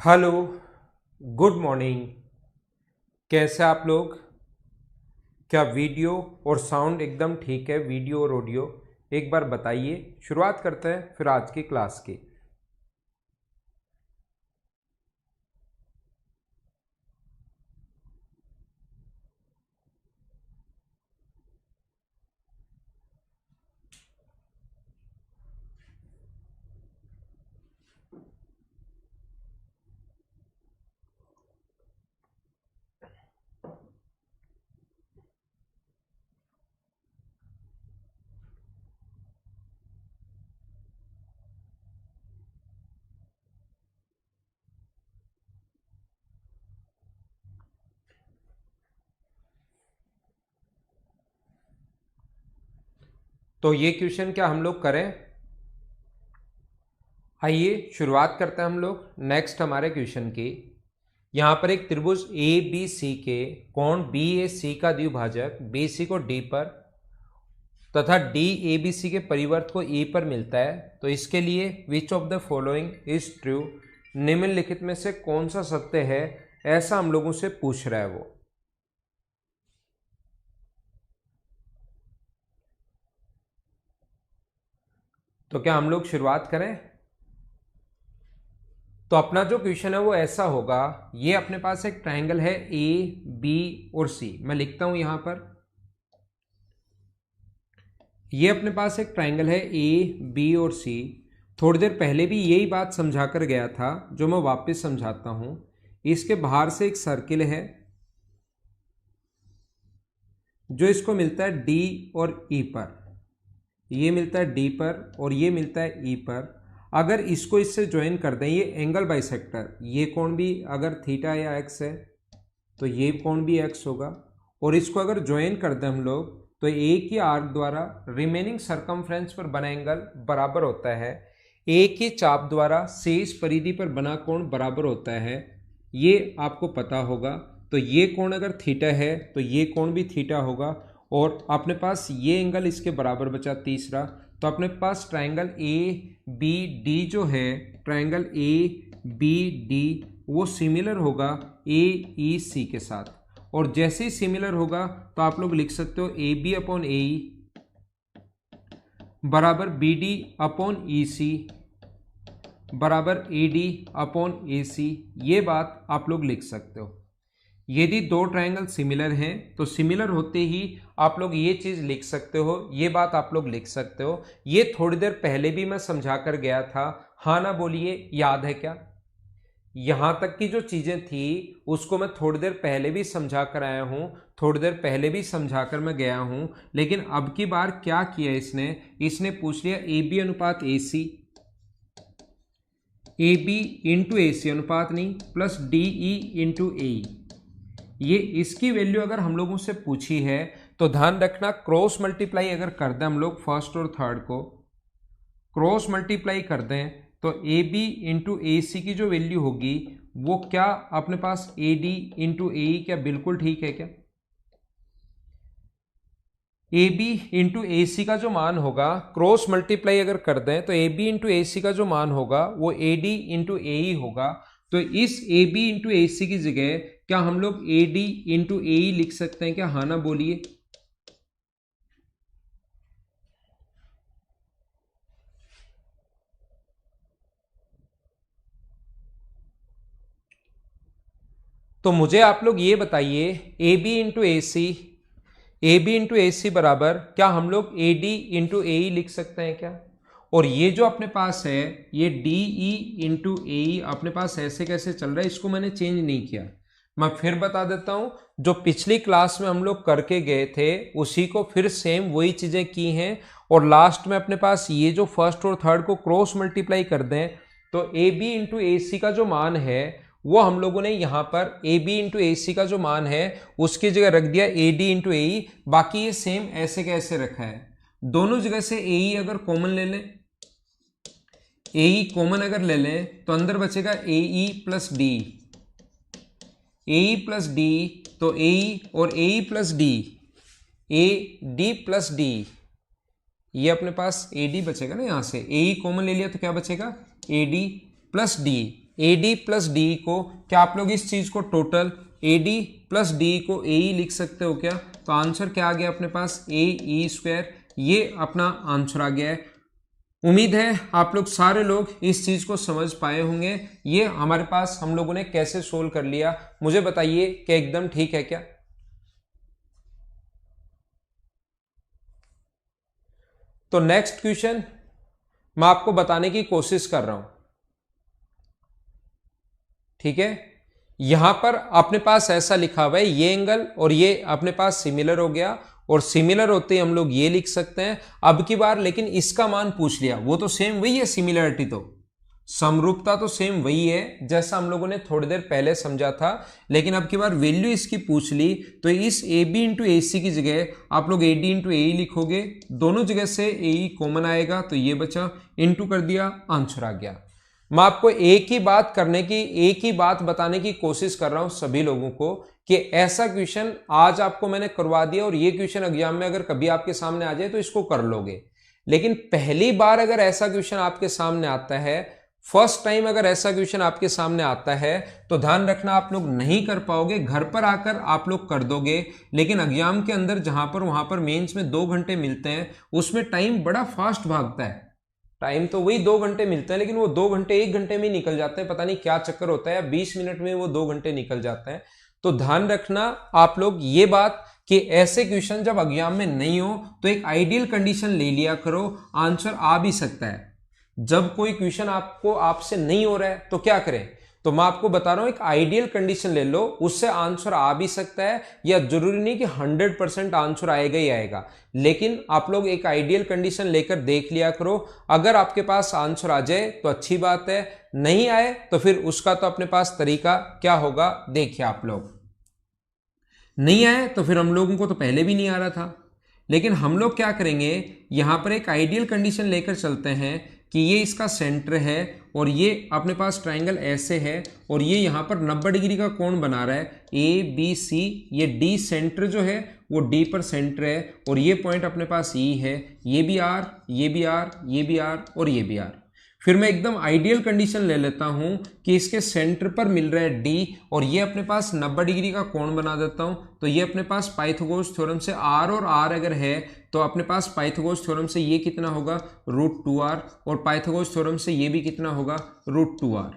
Hello, good morning. कैसे आप लोग? क्या वीडियो और साउंड एकदम ठीक है? वीडियो और ऑडियो एक बार बताइए। शुरुआत करते हैं फिर आज की क्लास की। तो ये क्वेश्चन क्या हम लोग करें? आइए शुरुआत करते हैं हम लोग नेक्स्ट हमारे क्वेश्चन की। यहाँ पर एक त्रिभुज ए बी सी के कोण बी ए सी का द्विभाजक बी सी को डी पर तथा डी ए बी सी के परिवर्त को ई पर मिलता है। तो इसके लिए which of the following is true, निम्नलिखित में से कौन सा सत्य है, ऐसा हम लोगों से पूछ रहा है वो। तो क्या हम लोग शुरुआत करें? तो अपना जो क्वेश्चन है वो ऐसा होगा, ये अपने पास एक ट्रायंगल है ए बी और सी। मैं लिखता हूं यहां पर, ये अपने पास एक ट्रायंगल है ए बी और सी। थोड़ी देर पहले भी यही बात समझा कर गया था, जो मैं वापस समझाता हूं। इसके बाहर से एक सर्किल है जो इसको मिलता है डी और ई पर, ये मिलता है डी पर और ये मिलता है ई पर। अगर इसको इससे ज्वाइन कर दें, ये एंगल बाइसेक्टर, ये कोण भी अगर थीटा या एक्स है तो ये कोण भी एक्स होगा। और इसको अगर ज्वाइन कर दें हम लोग, तो एक ही आर्क द्वारा रिमेनिंग सरकमफ्रेंस पर बना एंगल बराबर होता है एक ही चाप द्वारा शेष परिधि पर बना कोण बराबर होता है। ये आपको पता होगा। तो ये कोण अगर थीटा है तो ये कोण भी थीटा होगा। और अपने पास ये एंगल इसके बराबर बचा तीसरा। तो अपने पास ट्रायंगल ए बी डी जो है, ट्रायंगल ए बी डी वो सिमिलर होगा ए ई सी के साथ। और जैसे ही सिमिलर होगा तो आप लोग लिख सकते हो ए बी अपॉन ए ई बराबर बी डी अपॉन ई सी बराबर ए डी अपॉन ए सी। ये बात आप लोग लिख सकते हो। यदि दो ट्रायंगल सिमिलर हैं तो सिमिलर होते ही आप लोग ये चीज लिख सकते हो, ये बात आप लोग लिख सकते हो। ये थोड़ी देर पहले भी मैं समझा कर गया था, हाँ ना बोलिए, याद है क्या? यहां तक की जो चीजें थी उसको मैं थोड़ी देर पहले भी समझा कर आया हूं, थोड़ी देर पहले भी समझा कर मैं गया हूं। लेकिन अब की बार क्या किया इसने, इसने पूछ लिया ए बी अनुपात ए C, A B into A सी अनुपात नहीं, प्लस डी ई इंटू ए। ये इसकी वैल्यू अगर हम लोगों से पूछी है तो ध्यान रखना, क्रॉस मल्टीप्लाई अगर कर दें हम लोग फर्स्ट और थर्ड को क्रॉस मल्टीप्लाई कर दें तो ए बी इंटू ए सी की जो वैल्यू होगी वो क्या अपने पास ए डी इंटू ए ई, क्या बिल्कुल ठीक है क्या? ए बी इंटू ए सी का जो मान होगा, क्रॉस मल्टीप्लाई अगर कर दें तो ए बी इंटू ए सी का जो मान होगा वो ए डी इंटू ए ई होगा। तो इस ए बी इंटू ए सी की जगह क्या हम लोग ए डी इंटू ए ई लिख सकते हैं क्या? हाँ ना बोलिए। तो मुझे आप लोग ये बताइए, A B into A C, A B into A C बराबर क्या हम लोग ए डी इंटू ए ई लिख सकते हैं क्या? और ये जो अपने पास है ये डी ई इंटू ए ई अपने पास ऐसे कैसे चल रहा है, इसको मैंने चेंज नहीं किया। मैं फिर बता देता हूं, जो पिछली क्लास में हम लोग करके गए थे उसी को फिर सेम वही चीजें की हैं। और लास्ट में अपने पास ये जो फर्स्ट और थर्ड को क्रॉस मल्टीप्लाई कर दें तो ए बी इंटू ए सी का जो मान है वो हम लोगों ने यहां पर ए बी इंटू ए सी का जो मान है उसकी जगह रख दिया ए डी इंटू ए ई। बाकी ये सेम ऐसे कैसे रखा है, दोनों जगह से ए ई अगर कॉमन ले लें, ए ई कॉमन अगर ले लें तो अंदर बचेगा A E plus D, A E plus D. तो ए ई और A E plus D, A D plus D, ये अपने पास ए डी बचेगा ना। यहां से ए ई कॉमन ले लिया तो क्या बचेगा, ए D plus D. A D plus D को, क्या आप लोग इस चीज को total A D plus D को ए ई लिख सकते हो क्या? तो आंसर क्या आ गया अपने पास, ए ई स्क्वायर, ये अपना आंसर आ गया है। उम्मीद है आप लोग सारे लोग इस चीज को समझ पाए होंगे। ये हमारे पास हम लोगों ने कैसे सोल्व कर लिया, मुझे बताइए कि एकदम ठीक है क्या? तो नेक्स्ट क्वेश्चन मैं आपको बताने की कोशिश कर रहा हूं, ठीक है। यहां पर अपने पास ऐसा लिखा हुआ है, ये एंगल और ये अपने पास सिमिलर हो गया, और सिमिलर होते ही हम लोग ये लिख सकते हैं। अब की बार लेकिन इसका मान पूछ लिया, वो तो सेम वही है, सिमिलरिटी तो समरूपता तो सेम वही है जैसा हम लोगों ने थोड़ी देर पहले समझा था, लेकिन अब की बार वैल्यू इसकी पूछ ली। तो इस ए बी इंटू ए सी की जगह आप लोग ए डी इंटू ए लिखोगे, दोनों जगह से ए कॉमन आएगा, तो ये बचा, इंटू कर दिया, आंसर आ गया। मैं आपको एक ही बात करने की, एक ही बात बताने की कोशिश कर रहा हूं सभी लोगों को कि ऐसा क्वेश्चन आज आपको मैंने करवा दिया, और ये क्वेश्चन एग्जाम में अगर कभी आपके सामने आ जाए तो इसको कर लोगे। लेकिन पहली बार अगर ऐसा क्वेश्चन आपके सामने आता है, फर्स्ट टाइम अगर ऐसा क्वेश्चन आपके सामने आता है, तो ध्यान रखना आप लोग नहीं कर पाओगे, घर पर आकर आप लोग कर दोगे। लेकिन एग्जाम के अंदर जहां पर वहां पर मेंस में 2 घंटे मिलते हैं, उसमें टाइम बड़ा फास्ट भागता है। टाइम तो वही 2 घंटे मिलते हैं, लेकिन वो 2 घंटे 1 घंटे में निकल जाते हैं, पता नहीं क्या चक्कर होता है, 20 मिनट में वो 2 घंटे निकल जाते हैं। तो ध्यान रखना आप लोग ये बात कि ऐसे क्वेश्चन जब एग्जाम में नहीं हो तो एक आइडियल कंडीशन ले लिया करो, आंसर आ भी सकता है। जब कोई क्वेश्चन आपको आपसे नहीं हो रहा है तो क्या करें, तो मैं आपको बता रहा हूं एक आइडियल कंडीशन ले लो, उससे आंसर आ भी सकता है, या जरूरी नहीं कि 100% आंसर आएगा ही आएगा, लेकिन आप लोग एक आइडियल कंडीशन लेकर देख लिया करो। अगर आपके पास आंसर आ जाए तो अच्छी बात है, नहीं आए तो फिर उसका तो अपने पास तरीका क्या होगा देखिए आप लोग। नहीं आए तो फिर हम लोगों को तो पहले भी नहीं आ रहा था, लेकिन हम लोग क्या करेंगे, यहां पर एक आइडियल कंडीशन लेकर चलते हैं कि ये इसका सेंटर है, और ये अपने पास ट्रायंगल ऐसे है, और ये यहां पर 90 डिग्री का कोण बना रहा है, ए बी सी, ये डी सेंटर जो है वो डी पर सेंटर है, और ये पॉइंट अपने पास ई है, ये भी आर, ये भी आर, ये भी आर, और ये भी आर। फिर मैं एकदम आइडियल कंडीशन ले लेता हूं कि इसके सेंटर पर मिल रहा है डी, और ये अपने पास 90 डिग्री का कोण बना देता हूं, तो ये अपने पास पाइथागोरस थ्योरम से आर और आर अगर है तो अपने पास पाइथागोरस थ्योरम से ये कितना होगा, √2r, और पाइथागोरस थ्योरम से ये भी कितना होगा, √2r।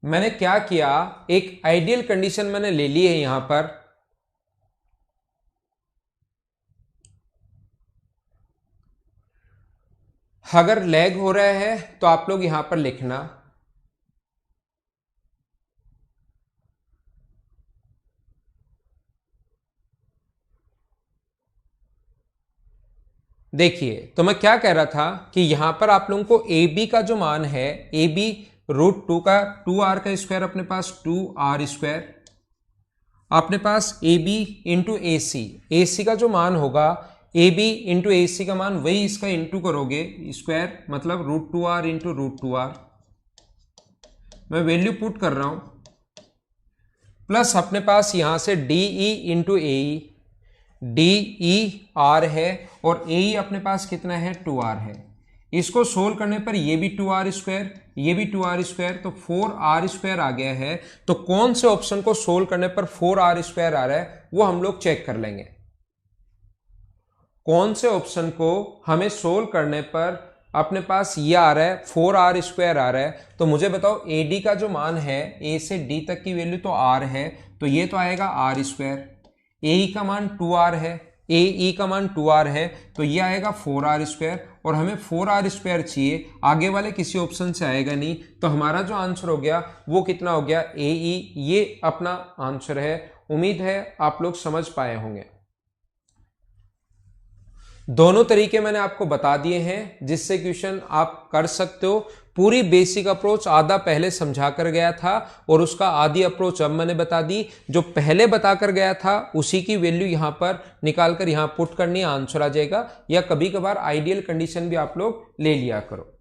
मैंने क्या किया, एक आइडियल कंडीशन मैंने ले ली है यहां पर, अगर लैग हो रहा है तो आप लोग यहां पर लिखना। देखिए, तो मैं क्या कह रहा था कि यहां पर आप लोगों को ए बी का जो मान है, ए बी √2 का 2r का स्क्वायर, अपने पास 2r स्क्वायर, अपने पास ए बी इंटू ए सी, ए सी का जो मान होगा, ए बी इंटू ए सी का मान वही इसका इंटू करोगे स्क्वायर, मतलब √2r इंटू √2r, मैं वैल्यू पुट कर रहा हूं, प्लस अपने पास यहां से डी ई इंटू ए ई, डी ई आर है, और ए ई अपने पास कितना है, 2r है। इसको सोल्व करने पर ये भी 2r स्क्वायर, ये भी 2r स्क्वायर, तो 4r स्क्वायर आ गया है। तो कौन से ऑप्शन को सोल्व करने पर 4r स्क्वायर आ रहा है वो हम लोग चेक कर लेंगे। कौन से ऑप्शन को हमें सोल्व करने पर अपने पास ये आ रहा है, 4r स्क्वायर आ रहा है, तो मुझे बताओ ए डी का जो मान है, ए से डी तक की वैल्यू तो r है, तो ये तो आएगा r स्क्वायर, ए ई का मान 2r है, ए ई का मान 2r है, तो ये आएगा 4r स्क्वायर, और हमें 4r स्क्वायर चाहिए, आगे वाले किसी ऑप्शन से आएगा नहीं, तो हमारा जो आंसर हो गया वो कितना हो गया, ए ई, ये अपना आंसर है। उम्मीद है आप लोग समझ पाए होंगे। दोनों तरीके मैंने आपको बता दिए हैं जिससे क्वेश्चन आप कर सकते हो। पूरी बेसिक अप्रोच आधा पहले समझा कर गया था, और उसका आधी अप्रोच अब मैंने बता दी। जो पहले बता कर गया था उसी की वैल्यू यहां पर निकाल कर यहां पुट करनी, आंसर आ जाएगा। या कभी कभार आइडियल कंडीशन भी आप लोग ले लिया करो।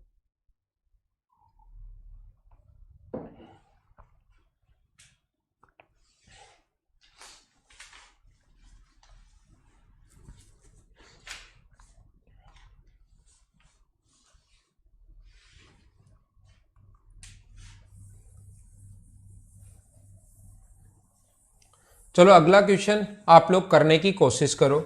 चलो अगला क्वेश्चन आप लोग करने की कोशिश करो।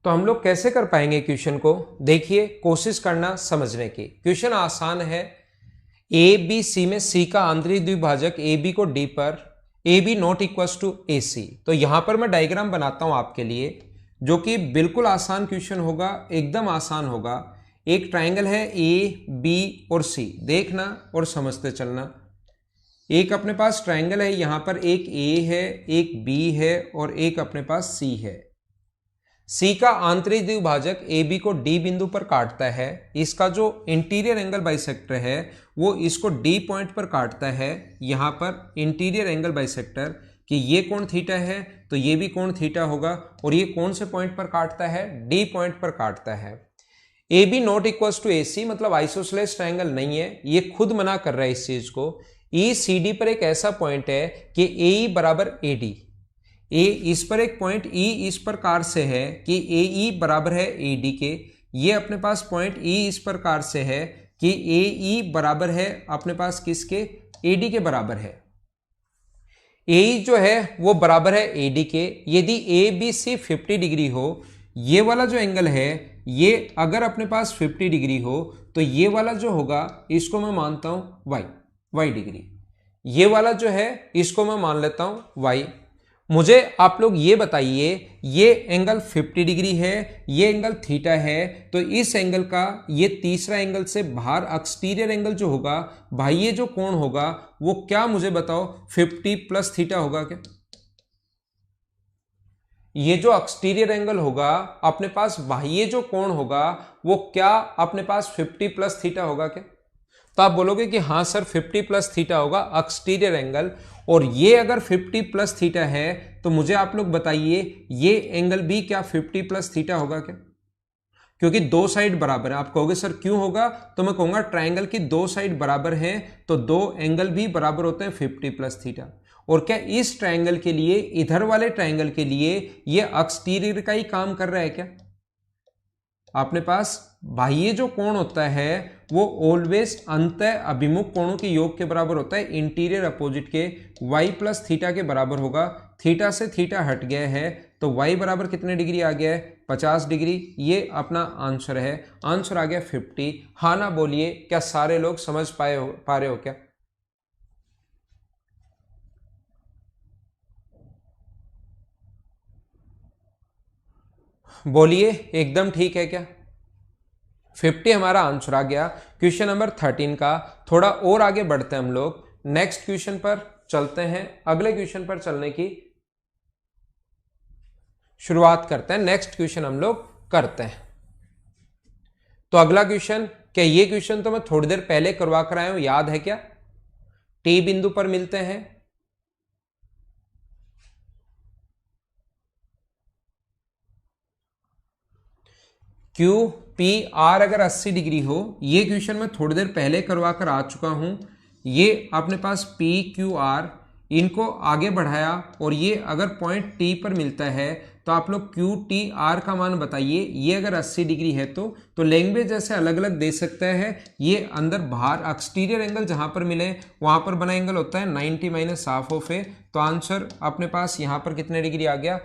तो हम लोग कैसे कर पाएंगे क्वेश्चन को? देखिए, कोशिश करना समझने की। क्वेश्चन आसान है। ए बी सी में सी का आंतरिक द्विभाजक ए बी को डी पर A B not equal to A C. तो यहां पर मैं डायग्राम बनाता हूं आपके लिए, जो कि बिल्कुल आसान क्वेश्चन होगा, एकदम आसान होगा। एक ट्राइंगल है ए बी और सी, देखना और समझते चलना। एक अपने पास ट्राइंगल है, यहां पर एक ए है, एक बी है और एक अपने पास सी है। सी का आंतरिक द्विभाजक ए बी को डी बिंदु पर काटता है। इसका जो इंटीरियर एंगल बाइसेक्टर है वो इसको डी पॉइंट पर काटता है। यहां पर इंटीरियर एंगल बाइसेक्टर कि ये कोण थीटा है तो ये भी कोण थीटा होगा, और ये कौन से पॉइंट पर काटता है? डी पॉइंट पर काटता है। A B not equal to A C मतलब आइसोसेलेस ट्राइंगल नहीं है, ये खुद मना कर रहा है इस चीज को। ई सी डी पर एक ऐसा पॉइंट है कि ए ई बराबर ए डी। ए इस पर एक पॉइंट ई इस प्रकार से है कि ए ई बराबर है ए डी के। ये अपने पास पॉइंट ई इस प्रकार से है कि ए ई बराबर है अपने पास किसके? ए डी के बराबर है। ए ई जो है वो बराबर है ए डी के। यदि ए बी सी 50 डिग्री हो, ये वाला जो एंगल है ये अगर अपने पास 50 डिग्री हो, तो ये वाला जो होगा इसको मैं मानता हूं वाई डिग्री। ये वाला जो है इसको मैं मान लेता हूं वाई। मुझे आप लोग ये बताइए, ये एंगल 50 डिग्री है, ये एंगल थीटा है, तो इस एंगल का ये तीसरा एंगल से बाहर एक्सटीरियर एंगल जो होगा भाई, ये जो कोण होगा वो क्या मुझे बताओ? 50 प्लस थीटा होगा क्या? ये जो एक्सटीरियर एंगल होगा अपने पास बाह्य जो कोण होगा वो क्या अपने पास 50 प्लस थीटा होगा क्या? तो आप बोलोगे कि हाँ सर 50 प्लस थीटा होगा एक्सटीरियर एंगल, और ये अगर 50 प्लस थीटा है तो मुझे आप लोग बताइए ये एंगल भी क्या 50 प्लस थीटा होगा क्या? क्योंकि दो साइड बराबर है। आप कहोगे सर क्यों होगा? तो मैं कहूंगा ट्राइंगल की दो साइड बराबर हैं तो दो एंगल भी बराबर होते हैं 50 प्लस थीटा। और क्या इस ट्राइंगल के लिए, इधर वाले ट्राइंगल के लिए ये एक्सटीरियर का ही काम कर रहा है क्या? अपने पास बाह्य जो कोण होता है वो ऑलवेज अंतः अभिमुख कोणों के योग के बराबर होता है, इंटीरियर अपोजिट के। y प्लस थीटा के बराबर होगा। थीटा से थीटा हट गया है तो y बराबर कितने डिग्री आ गया है? 50 डिग्री। ये अपना आंसर है। आंसर आ गया 50। हाँ ना बोलिए, क्या सारे लोग समझ पा रहे हो क्या? बोलिए, एकदम ठीक है क्या? 50 हमारा आंसर आ गया क्वेश्चन नंबर 13 का। थोड़ा और आगे बढ़ते हैं हम लोग, नेक्स्ट क्वेश्चन पर चलते हैं। अगले क्वेश्चन पर चलने की शुरुआत करते हैं। नेक्स्ट क्वेश्चन हम लोग करते हैं। तो अगला क्वेश्चन, क्या ये क्वेश्चन तो मैं थोड़ी देर पहले करवा कर आया हूं, याद है क्या? टी बिंदु पर मिलते हैं, क्यू पी आर अगर 80 डिग्री हो, ये क्वेश्चन मैं थोड़ी देर पहले करवा कर आ चुका हूं। ये अपने पास पी क्यू आर, इनको आगे बढ़ाया और ये अगर पॉइंट टी पर मिलता है तो आप लोग क्यू टी आर का मान बताइए। ये अगर 80 डिग्री है तो लैंग्वेज ऐसे अलग अलग दे सकता है। ये अंदर बाहर एक्सटीरियर एंगल जहां पर मिले वहां पर बना एंगल होता है 90 माइनस हाफ ऑफ ए। तो आंसर अपने पास यहां पर कितने डिग्री आ गया,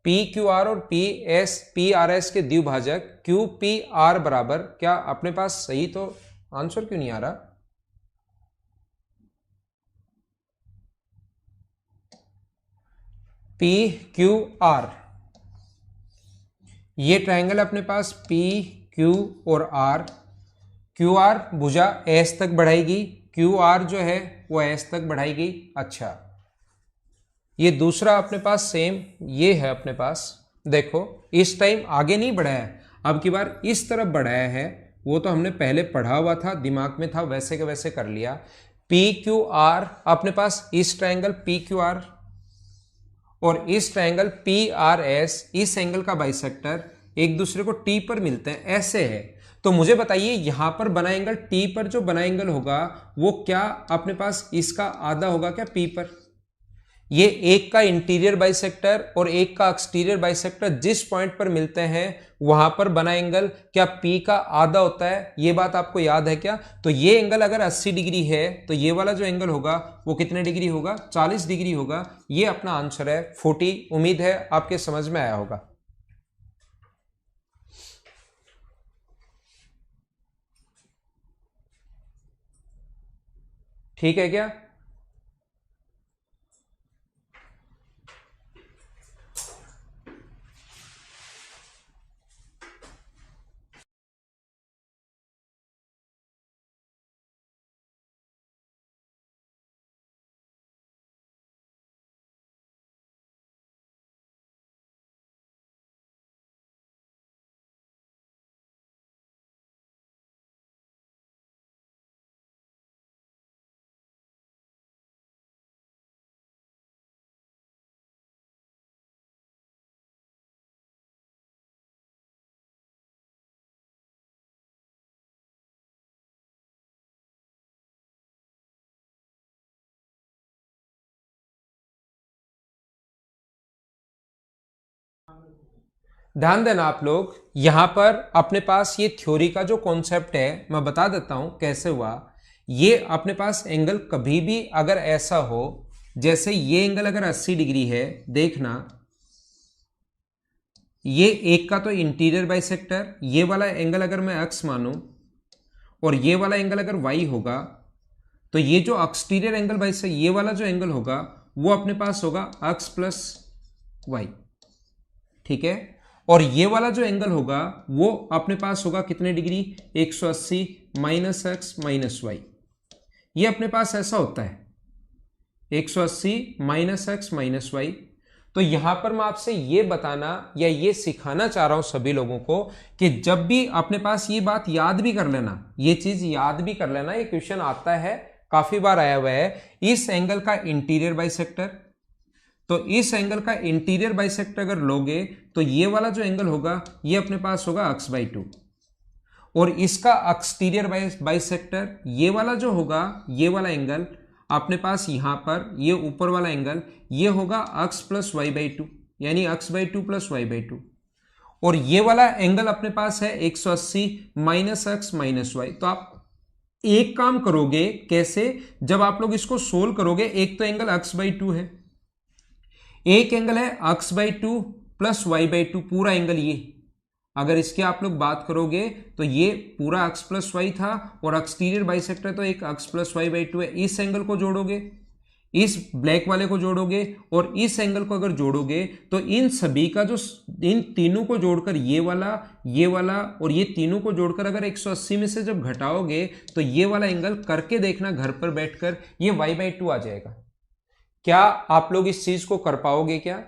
पी क्यू आर और पी आर एस के द्विभाजक क्यू पी आर बराबर, क्या अपने पास सही, तो आंसर क्यों नहीं आ रहा? पी क्यू आर, ये ट्रायंगल अपने पास पी क्यू और आर, क्यू आर भुजा एस तक बढ़ाएगी, क्यू आर जो है वो एस तक बढ़ाएगी। अच्छा, ये दूसरा अपने पास सेम ये है अपने पास, देखो इस टाइम आगे नहीं बढ़ाया है, अब की बार इस तरफ बढ़ाया है। वो तो हमने पहले पढ़ा हुआ था, दिमाग में था, वैसे के वैसे कर लिया। पी क्यू आर अपने पास इस ट्रायंगल पी क्यू आर और इस ट्रायंगल पी आर एस, इस एंगल का बाइसेक्टर एक दूसरे को टी पर मिलते हैं, ऐसे है। तो मुझे बताइए यहां पर बना एंगल टी पर जो बना एंगल होगा वो क्या अपने पास इसका आधा होगा क्या पी पर? ये एक का इंटीरियर बाइसेक्टर और एक का एक्सटीरियर बाइसेक्टर जिस पॉइंट पर मिलते हैं वहां पर बना एंगल क्या पी का आधा होता है? ये बात आपको याद है क्या? तो ये एंगल अगर 80 डिग्री है तो ये वाला जो एंगल होगा वो कितने डिग्री होगा? 40 डिग्री होगा। ये अपना आंसर है 40। उम्मीद है आपके समझ में आया होगा। ठीक है क्या? ध्यान देना आप लोग, यहां पर अपने पास ये थ्योरी का जो कॉन्सेप्ट है मैं बता देता हूं कैसे हुआ। ये अपने पास एंगल कभी भी अगर ऐसा हो, जैसे ये एंगल अगर 80 डिग्री है, देखना ये एक का तो इंटीरियर बाइसेक्टर, ये वाला एंगल अगर मैं एक्स मानूं और ये वाला एंगल अगर वाई होगा, तो ये जो एक्सटीरियर एंगल बाइसेक्टर ये वाला जो एंगल होगा वो अपने पास होगा एक्स प्लस वाई। ठीक है, और ये वाला जो एंगल होगा वो अपने पास होगा कितने degree? 180 minus x minus y. ये अपने पास ऐसा होता है 180 माइनस एक्स माइनस वाई। तो यहां पर मैं आपसे ये बताना या ये सिखाना चाह रहा हूं सभी लोगों को कि जब भी अपने पास ये बात याद भी कर लेना, ये चीज याद भी कर लेना, ये क्वेश्चन आता है काफी बार आया हुआ है। इस एंगल का इंटीरियर बाइसेक्टर, तो इस एंगल का इंटीरियर बाइसेक्टर अगर लोगे तो ये वाला जो एंगल होगा ये अपने पास होगा x बाई 2, और इसका एक्सटीरियर बाइसेक्टर ये वाला जो होगा ये वाला एंगल अपने पास यहां पर ये ऊपर वाला एंगल ये होगा x प्लस वाई बाई 2, यानी x by 2 plus y by 2, और ये वाला एंगल अपने पास है 180 माइनस एक्स माइनस वाई। तो आप एक काम करोगे कैसे, जब आप लोग इसको सोल्व करोगे, एक तो एंगल x बाई 2 है, एक एंगल है x by 2 plus y by 2, पूरा एंगल ये, अगर इसकी आप लोग बात करोगे तो ये पूरा x प्लस वाई था और एक्सटीरियर बाइसेक्टर तो एक x प्लस वाई बाई 2 है। इस एंगल को जोड़ोगे, इस ब्लैक वाले को जोड़ोगे और इस एंगल को अगर जोड़ोगे तो इन सभी का जो, इन तीनों को जोड़कर ये वाला और ये तीनों को जोड़कर अगर 180 में से जब घटाओगे तो ये वाला एंगल करके देखना घर पर बैठकर, ये y बाई 2 आ जाएगा। क्या आप लोग इस चीज को कर पाओगे क्या?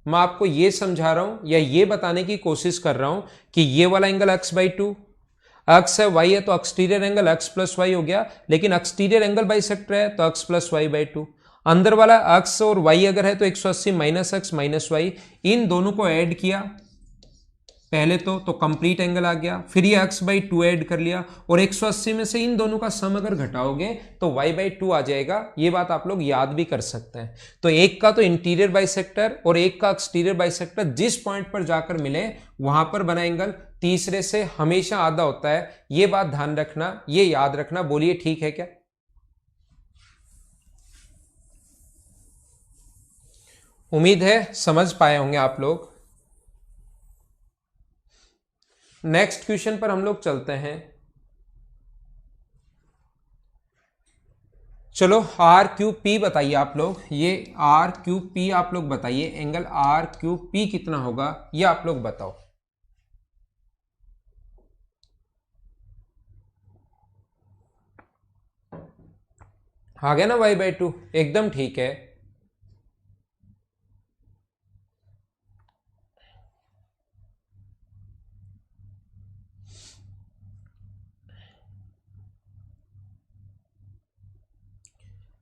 मैं आपको यह समझा रहा हूं या ये बताने की कोशिश कर रहा हूं कि ये वाला एंगल x बाई 2, x है y है तो exterior angle x plus y हो गया, लेकिन एक्सटीरियर एंगल बाइसेक्टर है तो x प्लस वाई बाई 2, अंदर वाला x और y अगर है तो 180 माइनस एक्स माइनस वाई, इन दोनों को ऐड किया पहले तो कंप्लीट एंगल आ गया, फिर ये x/2 ऐड कर लिया, और 180 में से इन दोनों का सम अगर घटाओगे तो y/2 आ जाएगा। ये बात आप लोग याद भी कर सकते हैं। तो एक का तो इंटीरियर बाइसेक्टर और एक का एक्सटीरियर बाइसेक्टर जिस पॉइंट पर जाकर मिले वहां पर बना एंगल तीसरे से हमेशा आधा होता है। ये बात ध्यान रखना, ये याद रखना। बोलिए ठीक है क्या? उम्मीद है समझ पाए होंगे आप लोग। नेक्स्ट क्वेश्चन पर हम लोग चलते हैं। चलो RQP बताइए आप लोग। ये RQP आप लोग बताइए, एंगल RQP कितना होगा ये आप लोग बताओ। आ गया ना y/2? एकदम ठीक है।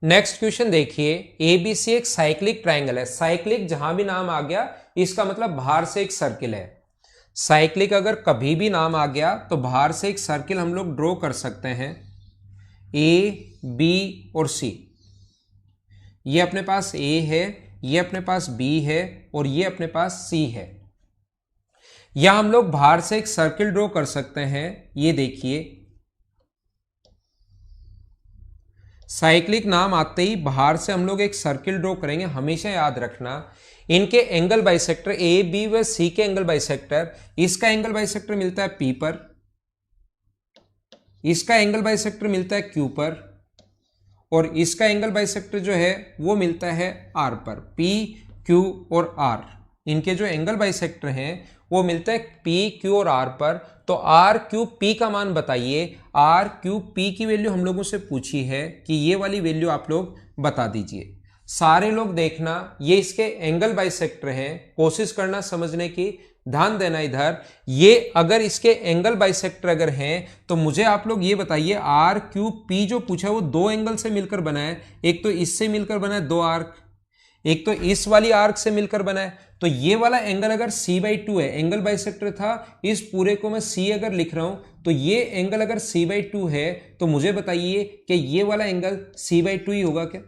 नेक्स्ट क्वेश्चन देखिए, ABC एक साइक्लिक ट्राइंगल है। साइक्लिक जहां भी नाम आ गया इसका मतलब बाहर से एक सर्किल है। साइक्लिक अगर कभी भी नाम आ गया तो बाहर से एक सर्किल हम लोग ड्रॉ कर सकते हैं, A, B और C। ये अपने पास A है, ये अपने पास B है और ये अपने पास C है। या हम लोग बाहर से एक सर्किल ड्रॉ कर सकते हैं। ये देखिए, साइक्लिक नाम आते ही बाहर से हम लोग एक सर्किल ड्रॉ करेंगे। हमेशा याद रखना इनके एंगल बाइसेक्टर ए बी व सी के एंगल बाइसेक्टर, इसका एंगल बाइसेक्टर मिलता है P पर, इसका एंगल बाइसेक्टर मिलता है Q पर, और इसका एंगल बाइसेक्टर जो है वो मिलता है R पर। P, Q और R, इनके जो एंगल बाइसेक्टर हैं वो मिलता है P, Q और R पर। तो RQP का मान बताइए। RQP की वैल्यू हम लोगों से पूछी है कि ये वाली वैल्यू आप लोग बता दीजिए। सारे लोग देखना, ये इसके एंगल बाइसेक्टर हैं, कोशिश करना समझने की, ध्यान देना इधर। ये अगर इसके एंगल बाइसेक्टर अगर हैं तो मुझे आप लोग ये बताइए RQP जो पूछा है वो दो एंगल से मिलकर बना है। एक तो इससे मिलकर बना है, दो आर्क, एक तो इस वाली आर्क से मिलकर बना है। तो ये वाला एंगल अगर C/2 है, एंगल बाइसेक्टर था, इस पूरे को मैं C अगर लिख रहा हूं, तो ये एंगल अगर C/2 है तो मुझे बताइए कि ये वाला एंगल C/2 ही होगा क्या?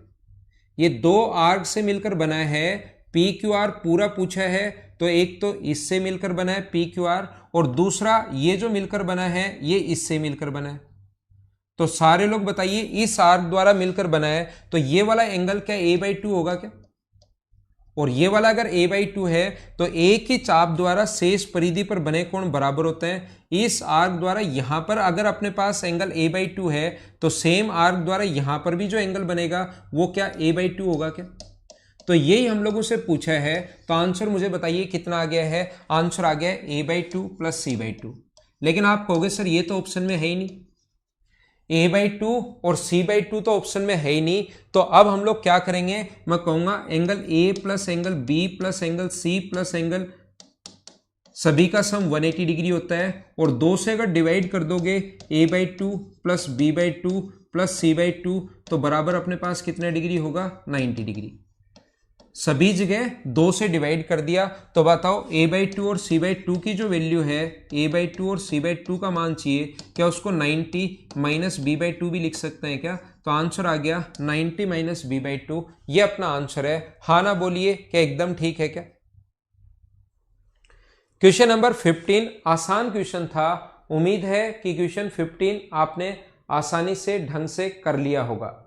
ये दो आर्क से मिलकर बना है, PQR पूरा पूछा है, तो एक तो इससे मिलकर बना है PQR, और दूसरा ये जो मिलकर बना है ये इससे मिलकर बना है। तो सारे लोग बताइए इस आर्क द्वारा मिलकर बना है, तो ये वाला एंगल क्या A/2 होगा क्या? और ये वाला अगर A/2 है तो एक ही चाप द्वारा शेष परिधि पर बने कोण बराबर होते हैं। इस आर्क द्वारा यहां पर अगर अपने पास एंगल A/2 है तो सेम आर्क द्वारा यहां पर भी जो एंगल बनेगा वो क्या A/2 होगा क्या? तो यही हम लोगों से पूछा है। तो आंसर मुझे बताइए कितना आ गया है? आंसर आ गया A/2 प्लस C/2। लेकिन आप कहोगे सर ये तो ऑप्शन में है ही नहीं, A/2 और C/2 तो ऑप्शन में है ही नहीं। तो अब हम लोग क्या करेंगे? मैं कहूंगा angle A plus angle B plus angle C plus angle, सभी का सम 180 डिग्री होता है, और 2 से अगर डिवाइड कर दोगे A/2 plus B/2 plus C/2 तो बराबर अपने पास कितने डिग्री होगा? 90 डिग्री। सभी जगह 2 से डिवाइड कर दिया। तो बताओ A/2 और C/2 की जो वैल्यू है, A/2 और C/2 का मान चाहिए, क्या उसको 90 माइनस B/2 भी लिख सकते हैं क्या? तो आंसर आ गया 90 माइनस B/2। ये अपना आंसर है। हाँ ना बोलिए, क्या एकदम ठीक है क्या? क्वेश्चन नंबर 15 आसान क्वेश्चन था। उम्मीद है कि क्वेश्चन 15 आपने आसानी से ढंग से कर लिया होगा।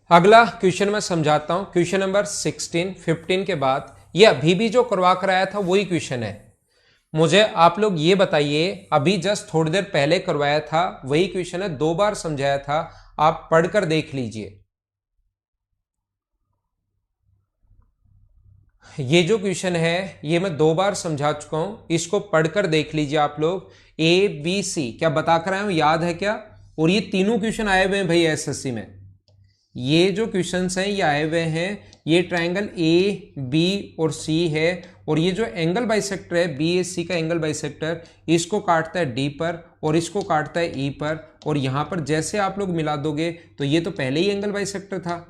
अगला क्वेश्चन मैं समझाता हूं। क्वेश्चन नंबर 16 15 के बाद ये अभी भी जो करवा कर आया था वही क्वेश्चन है। मुझे आप लोग ये बताइए, अभी जस्ट थोड़ी देर पहले करवाया था वही क्वेश्चन है, 2 बार समझाया था, आप पढ़कर देख लीजिए। ये जो क्वेश्चन है ये मैं 2 बार समझा चुका हूं, इसको पढ़कर देख लीजिए आप लोग। ABC क्या बताकर आया हूं, याद है क्या? और ये तीनों क्वेश्चन आए हुए हैं भाई SSC में। ये जो क्वेश्चंस हैं ये आए हुए हैं, ये ट्रायंगल A, B और C है, और ये जो एंगल बाइसेक्टर है बी ए सी का एंगल बाइसेक्टर, इसको काटता है डी पर और इसको काटता है ई पर, और यहाँ पर जैसे आप लोग मिला दोगे तो ये तो पहले ही एंगल बाइसेक्टर था,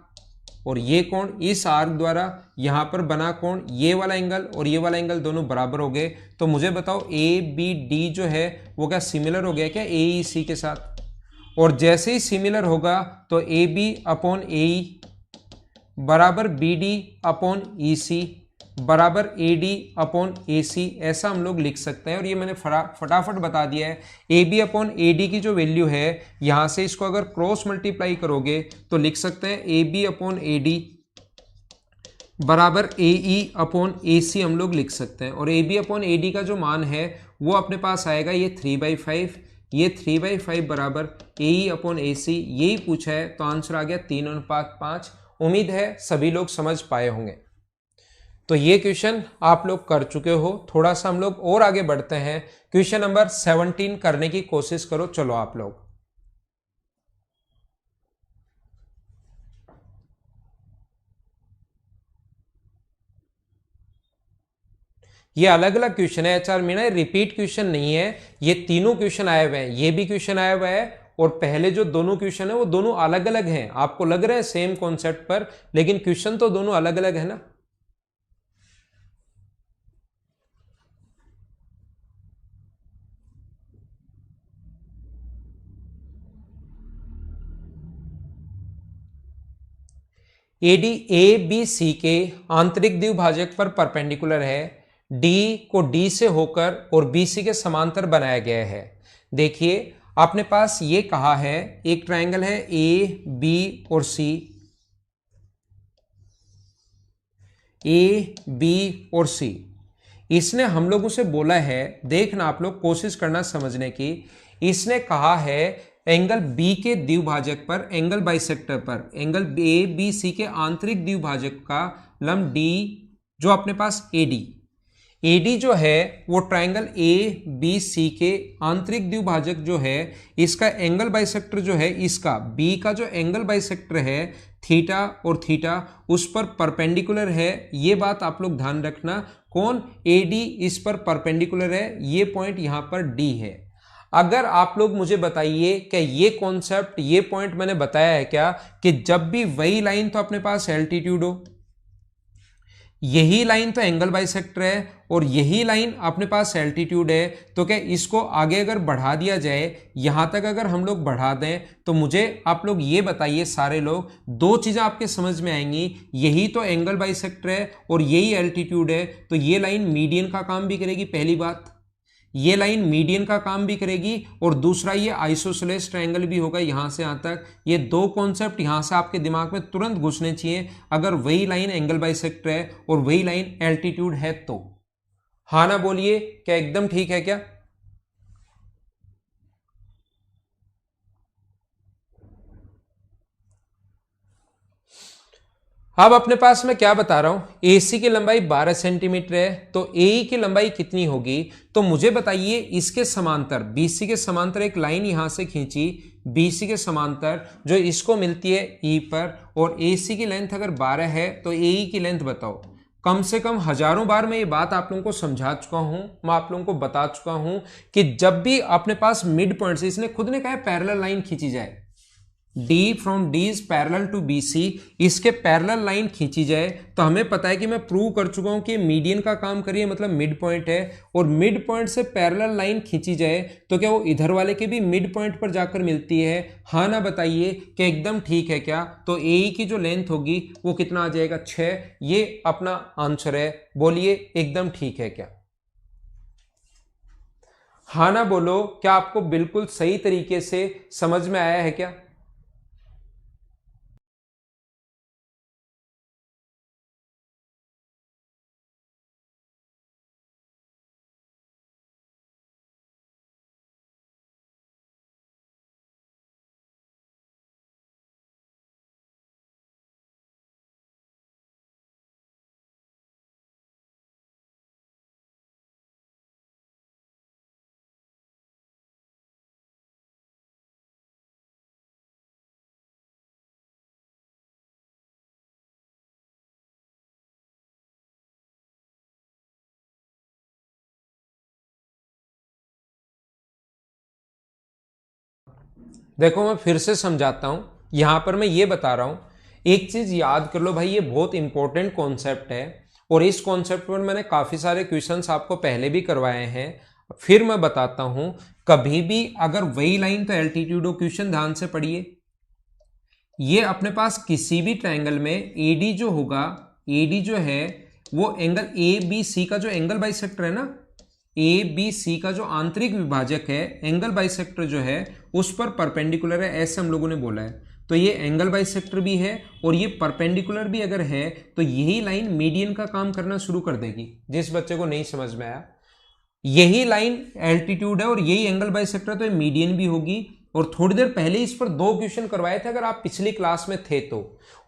और ये कोण इस आर्क द्वारा यहाँ पर बना कोण, ये वाला एंगल और ये वाला एंगल दोनों बराबर हो गए। तो मुझे बताओ ए बी डी जो है वो क्या सिमिलर हो गया क्या ए ई सी के साथ? और जैसे ही सिमिलर होगा तो ए बी अपॉन ए ई बराबर बी डी अपॉन ई सी बराबर ए डी अपॉन ए सी, ऐसा हम लोग लिख सकते हैं। और ये मैंने फटाफट बता दिया है। A B upon A D की जो वैल्यू है, यहां से इसको अगर क्रॉस मल्टीप्लाई करोगे तो लिख सकते हैं A B upon A D बराबर ए ई अपॉन ए सी हम लोग लिख सकते हैं। और A B upon A D का जो मान है वो अपने पास आएगा ये 3/5, ये 3/5 बराबर ए ई अपॉन ए सी, यही पूछा है तो आंसर आ गया 3:5। उम्मीद है सभी लोग समझ पाए होंगे। तो ये क्वेश्चन आप लोग कर चुके हो। थोड़ा सा हम लोग और आगे बढ़ते हैं, क्वेश्चन नंबर 17 करने की कोशिश करो। चलो आप लोग, ये अलग अलग क्वेश्चन है एचआर मीना, रिपीट क्वेश्चन नहीं है। ये तीनों क्वेश्चन आए हुए हैं, ये भी क्वेश्चन आया हुआ है और पहले जो दोनों क्वेश्चन है वो दोनों अलग अलग हैं। आपको लग रहा है सेम कॉन्सेप्ट पर, लेकिन क्वेश्चन तो दोनों अलग अलग है ना। एडी ए बी सी के आंतरिक द्विभाजक पर परपेंडिकुलर है, डी को डी से होकर और बी सी के समांतर बनाया गया है। देखिए आपने पास ये कहा है एक ट्रायंगल है ए बी और सी, ए बी और सी, इसने हम लोगों से बोला है, देखना आप लोग कोशिश करना समझने की, इसने कहा है एंगल बी के द्विभाजक पर, एंगल बाइसेक्टर पर, एंगल ए बी सी के आंतरिक द्विभाजक का लंब डी जो अपने पास एडी, एडी जो है वो ट्रायंगल ए बी सी के आंतरिक द्विभाजक जो है इसका एंगल बाइसेक्टर जो है, इसका बी का जो एंगल बाइसेक्टर है थीटा और थीटा उस पर परपेंडिकुलर है। ये बात आप लोग ध्यान रखना, कौन एडी इस पर परपेंडिकुलर है, ये पॉइंट यहां पर डी है। अगर आप लोग मुझे बताइए कि ये कॉन्सेप्ट, ये पॉइंट मैंने बताया है क्या कि जब भी वही लाइन तो अपने पास एल्टीट्यूड हो, यही लाइन तो एंगल बाइसेक्टर है और यही लाइन अपने पास एल्टीट्यूड है, तो क्या इसको आगे अगर बढ़ा दिया जाए, यहां तक अगर हम लोग बढ़ा दें तो मुझे आप लोग ये बताइए सारे लोग, दो चीजें आपके समझ में आएंगी, यही तो एंगल बाइसेक्टर है और यही एल्टीट्यूड है, तो ये लाइन मीडियन का काम भी करेगी। पहली बात, ये लाइन मीडियन का काम भी करेगी और दूसरा ये आइसोसेलेस ट्रायंगल भी होगा यहां से यहां तक। ये दो कॉन्सेप्ट यहां से आपके दिमाग में तुरंत घुसने चाहिए अगर वही लाइन एंगल बाइसेक्टर है और वही लाइन एल्टीट्यूड है तो। हाँ ना बोलिए, क्या एकदम ठीक है क्या? अब अपने पास मैं क्या बता रहा हूं, AC की लंबाई 12 सेंटीमीटर है तो AE की लंबाई कितनी होगी? तो मुझे बताइए इसके समांतर, BC के समांतर एक लाइन यहां से खींची, BC के समांतर जो इसको मिलती है E पर, और AC की लेंथ अगर 12 है तो AE की लेंथ बताओ। कम से कम हजारों बार मैं ये बात आप लोगों को समझा चुका हूं, मैं आप लोगों को बता चुका हूं कि जब भी अपने पास मिड पॉइंट से, इसने खुद ने कहा पैरेलल लाइन खींची जाए, D from D is parallel to BC, इसके पैरेलल लाइन खींची जाए, तो हमें पता है कि मैं प्रूव कर चुका हूं कि मीडियन का काम करिए मतलब मिड पॉइंट है, और मिड पॉइंट से पैरेलल लाइन खींची जाए तो क्या वो इधर वाले के भी मिड पॉइंट पर जाकर मिलती है? हाँ ना बताइए, क्या एकदम ठीक है क्या? तो AE की जो लेंथ होगी वो कितना आ जाएगा? 6। ये अपना आंसर है, बोलिए एकदम ठीक है क्या? हाँ ना बोलो, क्या आपको बिल्कुल सही तरीके से समझ में आया है क्या? देखो मैं फिर से समझाता हूं, यहां पर मैं ये बता रहा हूं, एक चीज याद कर लो भाई, ये बहुत इंपॉर्टेंट कॉन्सेप्ट है और इस कॉन्सेप्ट पर मैंने काफी सारे क्वेश्चंस आपको पहले भी करवाए हैं। फिर मैं बताता हूं, कभी भी अगर वही लाइन तो एल्टीट्यूड हो, क्वेश्चन ध्यान से पढ़िए। ये अपने पास किसी भी ट्रायंगल में एडी जो होगा, एडी जो है वो एंगल ए बी सी का जो एंगल बाइसेक्टर है ना, ए बी सी का जो आंतरिक विभाजक है, एंगल बाइसेक्टर जो है उस पर परपेंडिकुलर है, ऐसे हम लोगों ने बोला है। तो ये एंगल बाइसेक्टर भी है और ये परपेंडिकुलर भी अगर है तो यही लाइन मीडियन का काम करना शुरू कर देगी। जिस बच्चे को नहीं समझ में आया, यही लाइन एल्टीट्यूड है और यही एंगल बाइसेक्टर, तो ये मीडियन भी होगी। और थोड़ी देर पहले इस पर 2 क्वेश्चन करवाए थे अगर आप पिछली क्लास में थे तो।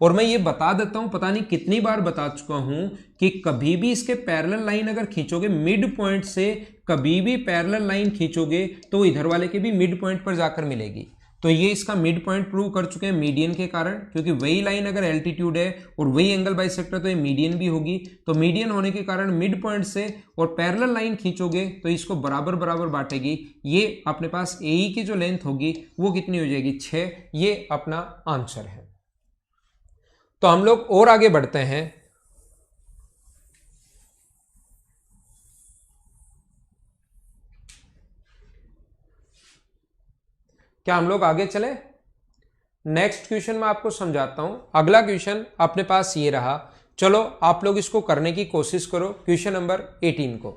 और मैं ये बता देता हूं, पता नहीं कितनी बार बता चुका हूं कि कभी भी इसके पैरेलल लाइन अगर खींचोगे मिड पॉइंट से, कभी भी पैरेलल लाइन खींचोगे तो इधर वाले के भी मिड पॉइंट पर जाकर मिलेगी। तो ये इसका मिड पॉइंट प्रूव कर चुके हैं मीडियन के कारण, क्योंकि वही लाइन अगर एल्टीट्यूड है और वही एंगल बाइसेक्टर तो ये मीडियन भी होगी। तो मीडियन होने के कारण मिड पॉइंट से और पैरेलल लाइन खींचोगे तो इसको बराबर बराबर बांटेगी। ये अपने पास एई की जो लेंथ होगी वो कितनी हो जाएगी, 6। ये अपना आंसर है। तो हम लोग और आगे बढ़ते हैं। क्या हम लोग आगे चले? नेक्स्ट क्वेश्चन मैं आपको समझाता हूं। अगला क्वेश्चन अपने पास ये रहा, चलो आप लोग इसको करने की कोशिश करो। क्वेश्चन नंबर 18 को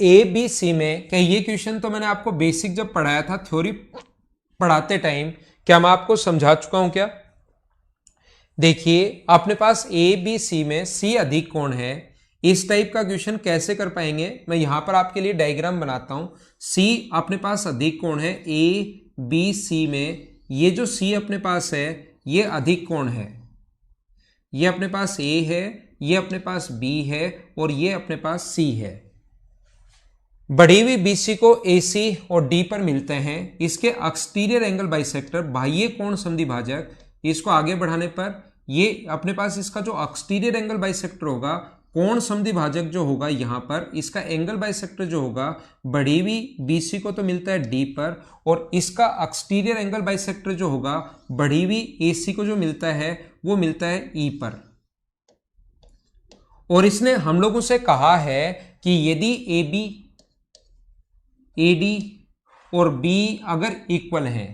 ए बी सी में, क्या ये क्वेश्चन तो मैंने आपको बेसिक जब पढ़ाया था थ्योरी पढ़ाते टाइम, क्या मैं आपको समझा चुका हूं क्या? देखिए अपने पास ए बी सी में सी अधिक कोण है, इस टाइप का क्वेश्चन कैसे कर पाएंगे? मैं यहां पर आपके लिए डायग्राम बनाता हूं। सी अपने पास अधिक कोण है, ए बी सी में ये जो सी अपने पास है ये अधिक कोण है। ये अपने पास ए है, ये अपने पास बी है और ये अपने पास सी है। बढ़ी हुई बीसी को एसी और डी पर मिलते हैं। इसके एक्सटीरियर एंगल बाइसेक्टर बाह्य कोण संधिभाजक, इसको आगे बढ़ाने पर ये अपने पास इसका जो एक्सटीरियर एंगल बाइसेक्टर होगा, कोण संधिभाजक जो होगा यहां पर इसका एंगल बाइसेक्टर जो होगा बढ़ी हुई बीसी को तो मिलता है डी पर, और इसका एक्सटीरियर एंगल बाइसेक्टर जो होगा बढ़ी हुई एसी को जो मिलता है वो मिलता है ई पर। और इसने हम लोगों से कहा है कि यदि ए बी AD और B अगर इक्वल हैं,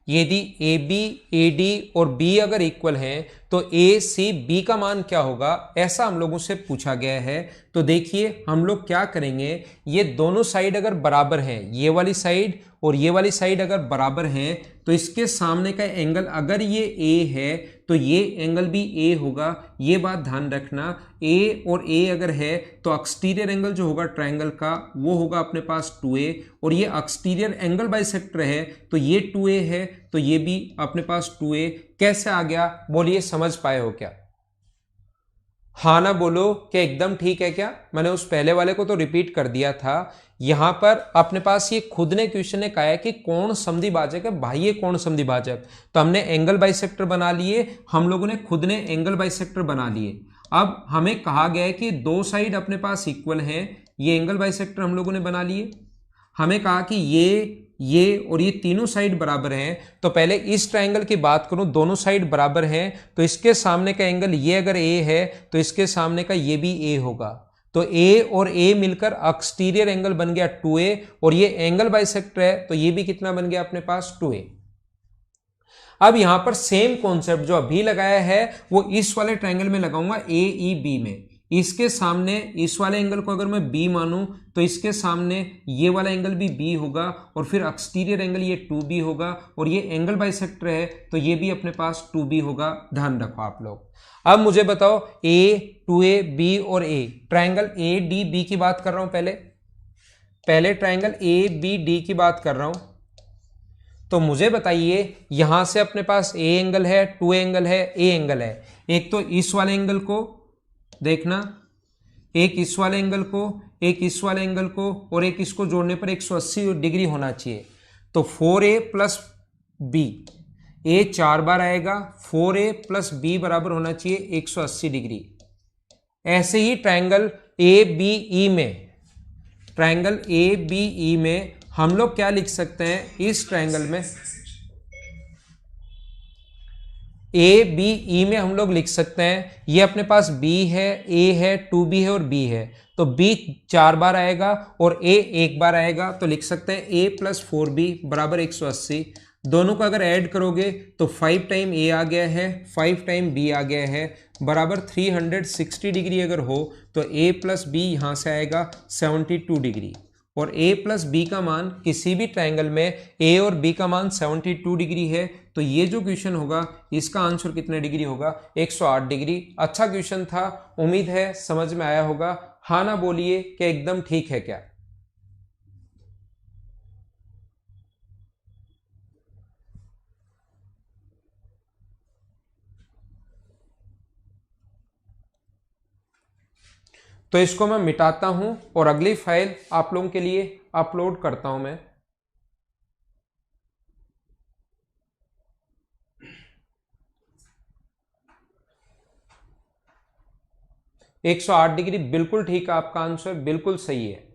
यदि AB AD और B अगर इक्वल हैं तो AC B का मान क्या होगा, ऐसा हम लोगों से पूछा गया है। तो देखिए हम लोग क्या करेंगे, ये दोनों साइड अगर बराबर हैं, ये वाली साइड और ये वाली साइड अगर बराबर हैं तो इसके सामने का एंगल अगर ये A है तो ये एंगल भी A होगा। ये बात ध्यान रखना, A और A अगर है तो एक्सटीरियर एंगल जो होगा ट्रायंगल का वो होगा अपने पास 2A, और ये एक्सटीरियर एंगल बाइसेक्टर है तो ये 2A है, तो ये भी अपने पास 2A। कैसे आ गया बोलिए, समझ पाए हो क्या? हाँ ना बोलो, क्या एकदम ठीक है क्या? मैंने उस पहले वाले को तो रिपीट कर दिया था। यहां पर अपने पास ये खुद ने क्वेश्चन ने कहा है कि कोण समद्विभाजक है, बाह्य कोण समद्विभाजक, तो हमने एंगल बाइसेक्टर बना लिए, हम लोगों ने खुद ने एंगल बाइसेक्टर बना लिए। अब हमें कहा गया है कि दो साइड अपने पास इक्वल हैं, ये एंगल बाइसेक्टर हम लोगों ने बना लिए। हमें कहा कि ये और ये तीनों साइड बराबर हैं, तो पहले इस ट्रायंगल की बात करूं, दोनों साइड बराबर हैं तो इसके सामने का एंगल ये अगर ए है तो इसके सामने का ये भी ए होगा। तो ए और ए मिलकर एक्सटीरियर एंगल बन गया 2A, और ये एंगल बाइसेक्टर है तो ये भी कितना बन गया अपने पास 2A। अब यहां पर सेम कॉन्सेप्ट जो अभी लगाया है वो इस वाले ट्रायंगल में लगाऊंगा AEB में। इसके सामने इस वाले एंगल को अगर मैं B मानूं तो इसके सामने ये वाला एंगल भी B होगा, और फिर एक्सटीरियर एंगल ये 2B होगा, और ये एंगल बाइसेक्टर है तो ये भी अपने पास 2B होगा। ध्यान रखो आप लोग। अब मुझे बताओ A 2A B और A, ट्रायंगल ADB की बात कर रहा हूं, पहले ट्रायंगल ABD की बात कर रहा हूं। तो मुझे बताइए यहां से अपने पास A एंगल है, 2 एंगल है, A एंगल है। एक तो इस वाले एंगल को देखना, एक इस वाले एंगल को, एक इस वाले एंगल को, और एक इसको जोड़ने पर 180 डिग्री होना चाहिए। तो 4A प्लस बी, ए 4 बार आएगा, 4a प्लस बी बराबर होना चाहिए 180 डिग्री। ऐसे ही ट्रायंगल ए बी ई में, ट्रायंगल ए बी ई में हम लोग क्या लिख सकते हैं, इस ट्रायंगल में ए बी ई में हम लोग लिख सकते हैं, ये अपने पास बी है, ए है, 2b है और बी है, तो बी 4 बार आएगा और ए 1 बार आएगा, तो लिख सकते हैं ए प्लस 4b बराबर 180। दोनों को अगर ऐड करोगे तो 5 टाइम ए आ गया है, 5 टाइम बी आ गया है, बराबर 360 डिग्री अगर हो तो ए प्लस बी यहाँ से आएगा 72 डिग्री। और a प्लस बी का मान किसी भी ट्रायंगल में a और b का मान 72 डिग्री है, तो ये जो क्वेश्चन होगा इसका आंसर कितने डिग्री होगा, 108 डिग्री। अच्छा क्वेश्चन था, उम्मीद है समझ में आया होगा। हाँ ना बोलिए कि एकदम ठीक है क्या। तो इसको मैं मिटाता हूं और अगली फाइल आप लोगों के लिए अपलोड करता हूं मैं। 108 डिग्री बिल्कुल ठीक है, आपका आंसर बिल्कुल सही है।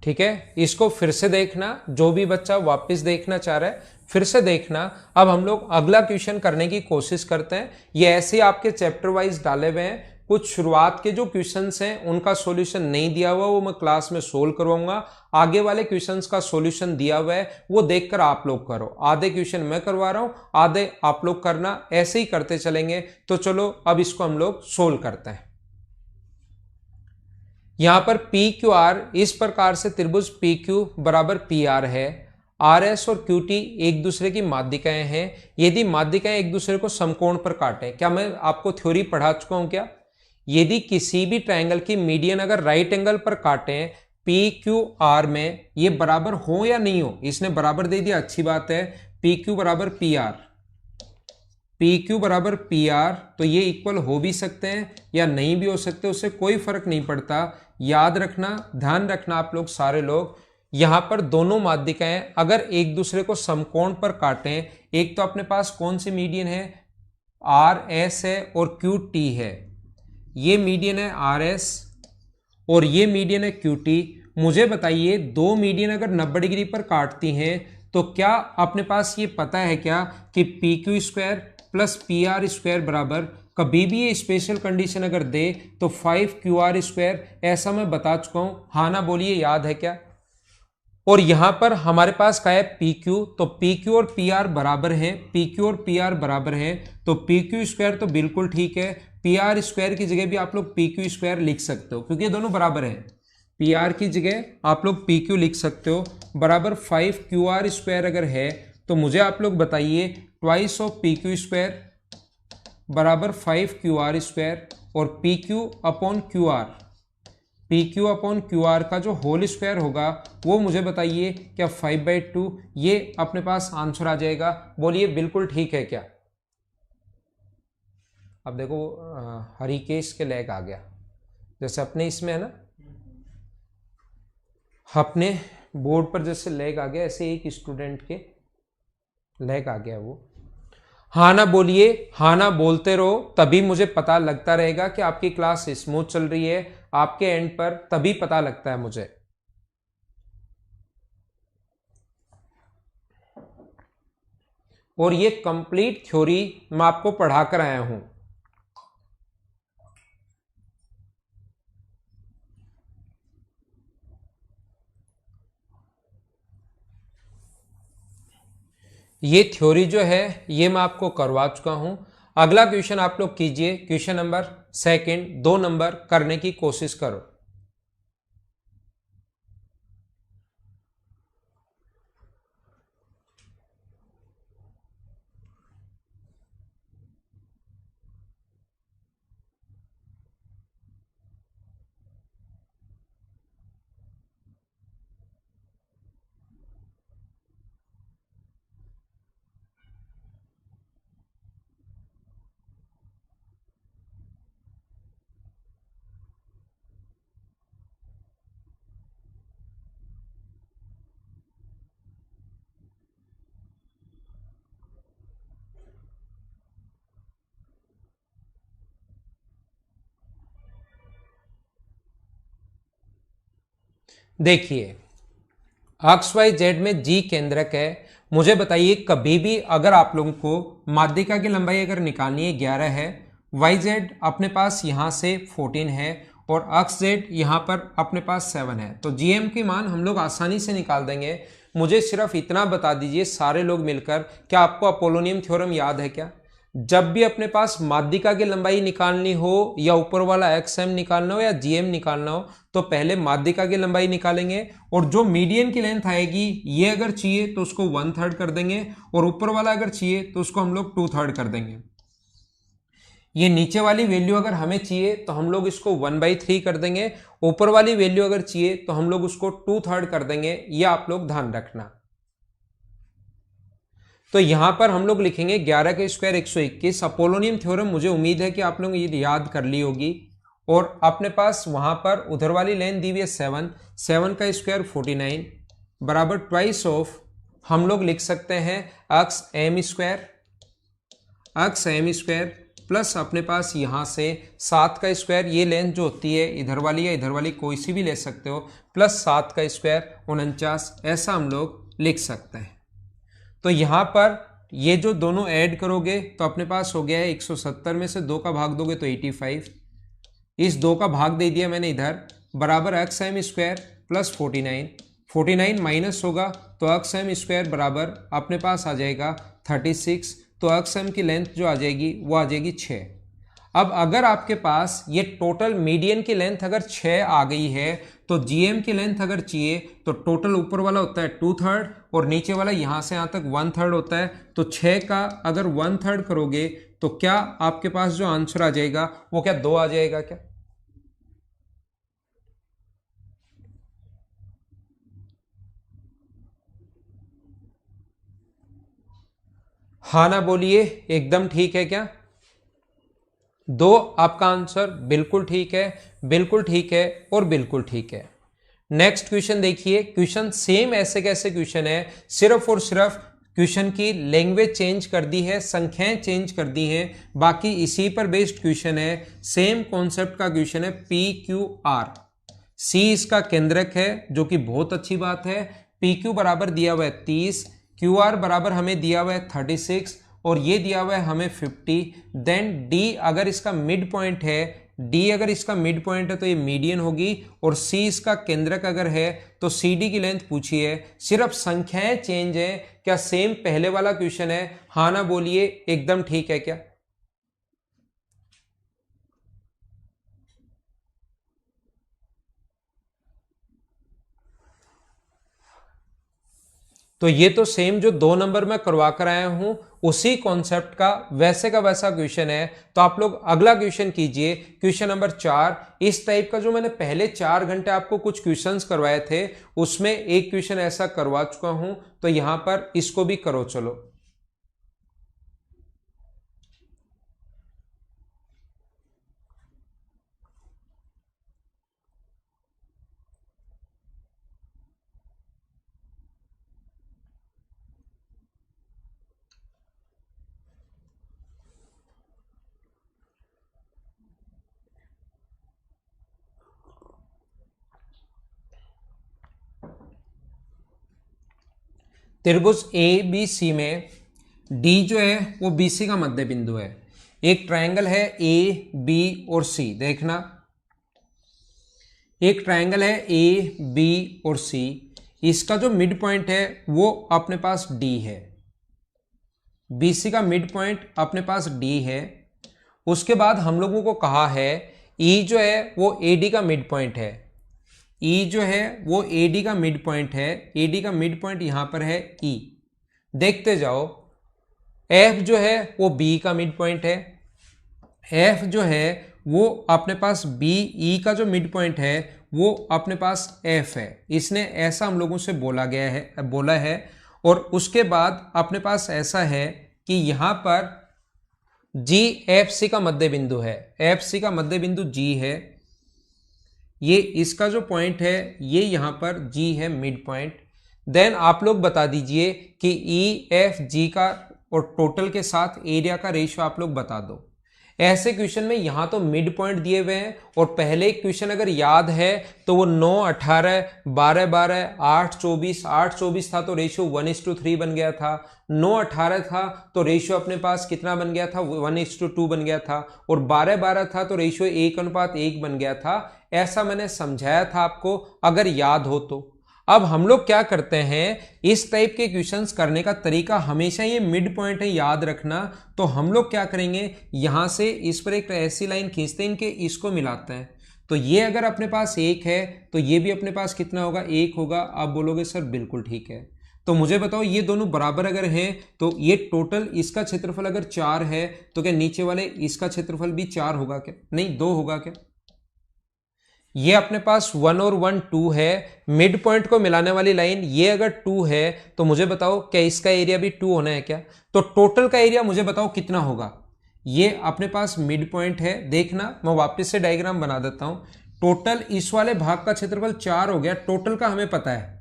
ठीक है, इसको फिर से देखना, जो भी बच्चा वापस देखना चाह रहा है फिर से देखना। अब हम लोग अगला क्वेश्चन करने की कोशिश करते हैं। ये ऐसे आपके चैप्टर वाइज डाले हुए हैं, कुछ शुरुआत के जो क्वेश्चंस हैं उनका सॉल्यूशन नहीं दिया हुआ, वो मैं क्लास में सोल्व करवाऊंगा। आगे वाले क्वेश्चंस का सॉल्यूशन दिया हुआ है, वो देखकर आप लोग करो। आधे क्वेश्चन मैं करवा रहा हूं, आधे आप लोग करना, ऐसे ही करते चलेंगे। तो चलो अब इसको हम लोग सोल्व करते हैं। यहां पर पी क्यू आर इस प्रकार से त्रिभुज पी क्यू बराबर पी आर है। आर एस और क्यू टी एक दूसरे की माध्यिकाएं हैं। यदि माध्यिकाएं एक दूसरे को समकोण पर काटें, क्या मैं आपको थ्योरी पढ़ा चुका हूं क्या? यदि किसी भी ट्रायंगल की मीडियन अगर राइट एंगल पर काटें पी क्यू आर में, ये बराबर हो या नहीं हो, इसने बराबर दे दिया, अच्छी बात है। पी क्यू बराबर पी आर, पी क्यू बराबर पी आर, तो ये इक्वल हो भी सकते हैं या नहीं भी हो सकते, उससे कोई फर्क नहीं पड़ता। याद रखना, ध्यान रखना आप लोग सारे लोग, यहां पर दोनों माध्यिकाएं अगर एक दूसरे को समकोण पर काटें, एक तो अपने पास कौन सी मीडियन है, आर एस है और क्यू टी है। ये मीडियन है आर एस और ये मीडियन है क्यू टी। मुझे बताइए, दो मीडियन अगर 90 डिग्री पर काटती हैं तो क्या अपने पास ये पता है क्या कि P Q square plus P R square बराबर, कभी भी ये स्पेशल कंडीशन अगर दे तो 5 क्यू आर स्क्वायर, ऐसा मैं बता चुका हूं। हाँ ना बोलिए, याद है क्या? और यहां पर हमारे पास क्या है, पी क्यू, तो पी क्यू और पी आर बराबर हैं, पी क्यू और पी आर बराबर हैं, तो पी क्यू स्क्वायर तो बिल्कुल ठीक है। पी आर स्क्वायर की जगह भी आप लोग पी क्यू स्क्वायर लिख सकते हो, क्योंकि ये दोनों बराबर हैं। पी आर की जगह आप लोग पी क्यू लिख सकते हो, बराबर 5 क्यू आर स्क्वायर अगर है तो मुझे आप लोग बताइए twice of P Q square बराबर 5 क्यू आर स्क्वायर, और P Q upon Q R, P Q upon Q R का जो होल स्क्वायर होगा वो मुझे बताइए क्या 5/2, ये अपने पास आंसर आ जाएगा। बोलिए बिल्कुल ठीक है क्या? अब देखो हरिकेश के लैग आ गया, जैसे अपने इसमें है ना, अपने बोर्ड पर जैसे लैग आ गया, ऐसे एक स्टूडेंट के लैग आ गया वो। हाँ ना बोलिए, हाँ ना बोलते रहो, तभी मुझे पता लगता रहेगा कि आपकी क्लास स्मूथ चल रही है आपके एंड पर, तभी पता लगता है मुझे। और ये कंप्लीट थ्योरी मैं आपको पढ़ा कर आया हूं। ये थ्योरी जो है ये मैं आपको करवा चुका हूं। अगला क्वेश्चन आप लोग कीजिए, क्वेश्चन नंबर सेकंड, 2 नंबर करने की कोशिश करो। देखिए एक्स वाई जेड में जी केंद्रक है। मुझे बताइए कभी भी अगर आप लोगों को माध्यिका की लंबाई अगर निकालनी है 11 है, वाई जेड अपने पास यहाँ से 14 है और एक्स जेड यहाँ पर अपने पास 7 है, तो जीएम की मान हम लोग आसानी से निकाल देंगे। मुझे सिर्फ इतना बता दीजिए सारे लोग मिलकर, क्या आपको अपोलोनियम थ्योरम याद है क्या? जब भी अपने पास माध्यिका की लंबाई निकालनी हो या ऊपर वाला एक्सएम निकालना हो या जीएम निकालना हो तो पहले माध्यिका की लंबाई निकालेंगे और जो मीडियन की लेंथ आएगी ये अगर चाहिए तो उसको 1/3 कर देंगे और ऊपर वाला अगर चाहिए तो उसको हम लोग 2/3 कर देंगे। ये नीचे वाली वैल्यू अगर हमें चाहिए तो हम लोग इसको 1/3 कर देंगे, ऊपर वाली वैल्यू अगर चाहिए तो हम लोग उसको 2/3 कर देंगे। ये आप लोग ध्यान रखना। तो यहां पर हम लोग लिखेंगे 11 के स्क्वायर 121। अपोलोनियम थ्योरम मुझे उम्मीद है कि आप लोग ये याद कर ली होगी। और अपने पास वहां पर उधर वाली लेंथ दी हुई है 7 का स्क्वायर 49 बराबर ट्वाइस ऑफ हम लोग लिख सकते हैं एक्स एम स्क्वायर प्लस अपने पास यहां से 7 का स्क्वायर, ये लेंथ जो होती है इधर वाली या इधर वाली कोई सी भी ले सकते हो, प्लस 7 का स्क्वायर 49, ऐसा हम लोग लिख सकते हैं। तो यहां पर ये जो दोनों ऐड करोगे तो अपने पास हो गया है 170 में से 2 का भाग दोगे तो 85, इस 2 का भाग दे दिया मैंने इधर, बराबर x m square plus 49 minus होगा तो एक्स एम स्क्वायर बराबर अपने पास आ जाएगा 36। तो एक्स एम की लेंथ जो आ जाएगी वो आ जाएगी 6। अब अगर आपके पास ये टोटल मीडियन की लेंथ अगर 6 आ गई है तो जीएम की लेंथ अगर चाहिए तो टोटल ऊपर वाला होता है 2/3 और नीचे वाला यहां से यहां तक 1/3 होता है। तो 6 का अगर 1/3 करोगे तो क्या आपके पास जो आंसर आ जाएगा वो क्या 2 आ जाएगा क्या? हाँ ना बोलिए, एकदम ठीक है क्या? 2 आपका आंसर बिल्कुल ठीक है, बिल्कुल ठीक है और बिल्कुल ठीक है। नेक्स्ट क्वेश्चन देखिए। क्वेश्चन सेम ऐसे कैसे क्वेश्चन है, सिर्फ और सिर्फ क्वेश्चन की लैंग्वेज चेंज कर दी है, संख्याएं चेंज कर दी हैं, बाकी इसी पर बेस्ड क्वेश्चन है। सेम कॉन्सेप्ट का क्वेश्चन है। पी क्यू आर, सी इसका केंद्रक है जो कि बहुत अच्छी बात है। पी क्यू बराबर दिया हुआ है 30, क्यू आर बराबर हमें दिया हुआ है 36 और ये दिया हुआ है हमें 50। देन डी अगर इसका मिड पॉइंट है, डी अगर इसका मिड पॉइंट है तो ये मीडियन होगी और सी इसका केंद्रक अगर है तो सी डी की लेंथ पूछी है। सिर्फ संख्याएं चेंज है। क्या सेम पहले वाला क्वेश्चन है? हाँ ना बोलिए, एकदम ठीक है क्या? तो ये तो सेम जो 2 नंबर में करवा कर आया हूं उसी कॉन्सेप्ट का वैसा क्वेश्चन है। तो आप लोग अगला क्वेश्चन कीजिए, क्वेश्चन नंबर 4। इस टाइप का जो मैंने पहले 4 घंटे आपको कुछ क्वेश्चंस करवाए थे उसमें एक क्वेश्चन ऐसा करवा चुका हूं, तो यहां पर इसको भी करो चलो। त्रिभुज ए बी सी में डी जो है वो बी सी का मध्य बिंदु है। एक ट्रायंगल है ए बी और सी, देखना एक ट्रायंगल है ए बी और सी, इसका जो मिड पॉइंट है वो अपने पास डी है। बीसी का मिड पॉइंट अपने पास डी है। उसके बाद हम लोगों को कहा है ई जो है वो एडी का मिड पॉइंट है। ई जो है वो एडी का मिड पॉइंट है। एडी का मिड पॉइंट यहां पर है ई। देखते जाओ, एफ जो है वो बी का मिड पॉइंट है। एफ जो है वो अपने पास बी, ई का जो मिड पॉइंट है वो अपने पास एफ है। इसने ऐसा हम लोगों से बोला है। और उसके बाद अपने पास ऐसा है कि यहां पर जी एफ सी का मध्य बिंदु है। एफ सी का मध्य बिंदु जी है। ये इसका जो पॉइंट है ये यहां पर जी है मिड पॉइंट। देन आप लोग बता दीजिए कि ई एफ जी का और टोटल के साथ एरिया का रेशियो आप लोग बता दो। ऐसे क्वेश्चन में यहां तो मिड पॉइंट दिए हुए हैं, और पहले क्वेश्चन अगर याद है तो वो 9, 18, 12, 12, 8, 24, 8, 24 था तो रेशियो 1:3 बन गया था। 9, 18 था तो रेशियो अपने पास कितना बन गया था, 1:2 बन गया था। और 12, 12 था तो रेशियो 1:1 बन गया था। ऐसा मैंने समझाया था आपको, अगर याद हो तो। अब हम लोग क्या करते हैं, इस टाइप के क्वेश्चंस करने का तरीका हमेशा ये मिड पॉइंट है, याद रखना। तो हम लोग क्या करेंगे, यहां से इस पर एक ऐसी लाइन खींचते हैं, इनके इसको मिलाते हैं। तो ये अगर अपने पास 1 है तो ये भी अपने पास कितना होगा, 1 होगा। आप बोलोगे सर बिल्कुल ठीक है। तो मुझे बताओ, ये दोनों बराबर अगर हैं तो ये टोटल इसका क्षेत्रफल अगर 4 है तो क्या नीचे वाले इसका क्षेत्रफल भी 4 होगा क्या, नहीं 2 होगा क्या। ये अपने पास 1 और 1 2 है, मिड पॉइंट को मिलाने वाली लाइन ये अगर 2 है तो मुझे बताओ क्या इसका एरिया भी 2 होना है क्या। तो टोटल का एरिया मुझे बताओ कितना होगा। ये अपने पास मिड पॉइंट है, देखना मैं वापस से डायग्राम बना देता हूं। टोटल इस वाले भाग का क्षेत्रफल 4 हो गया, टोटल का हमें पता है।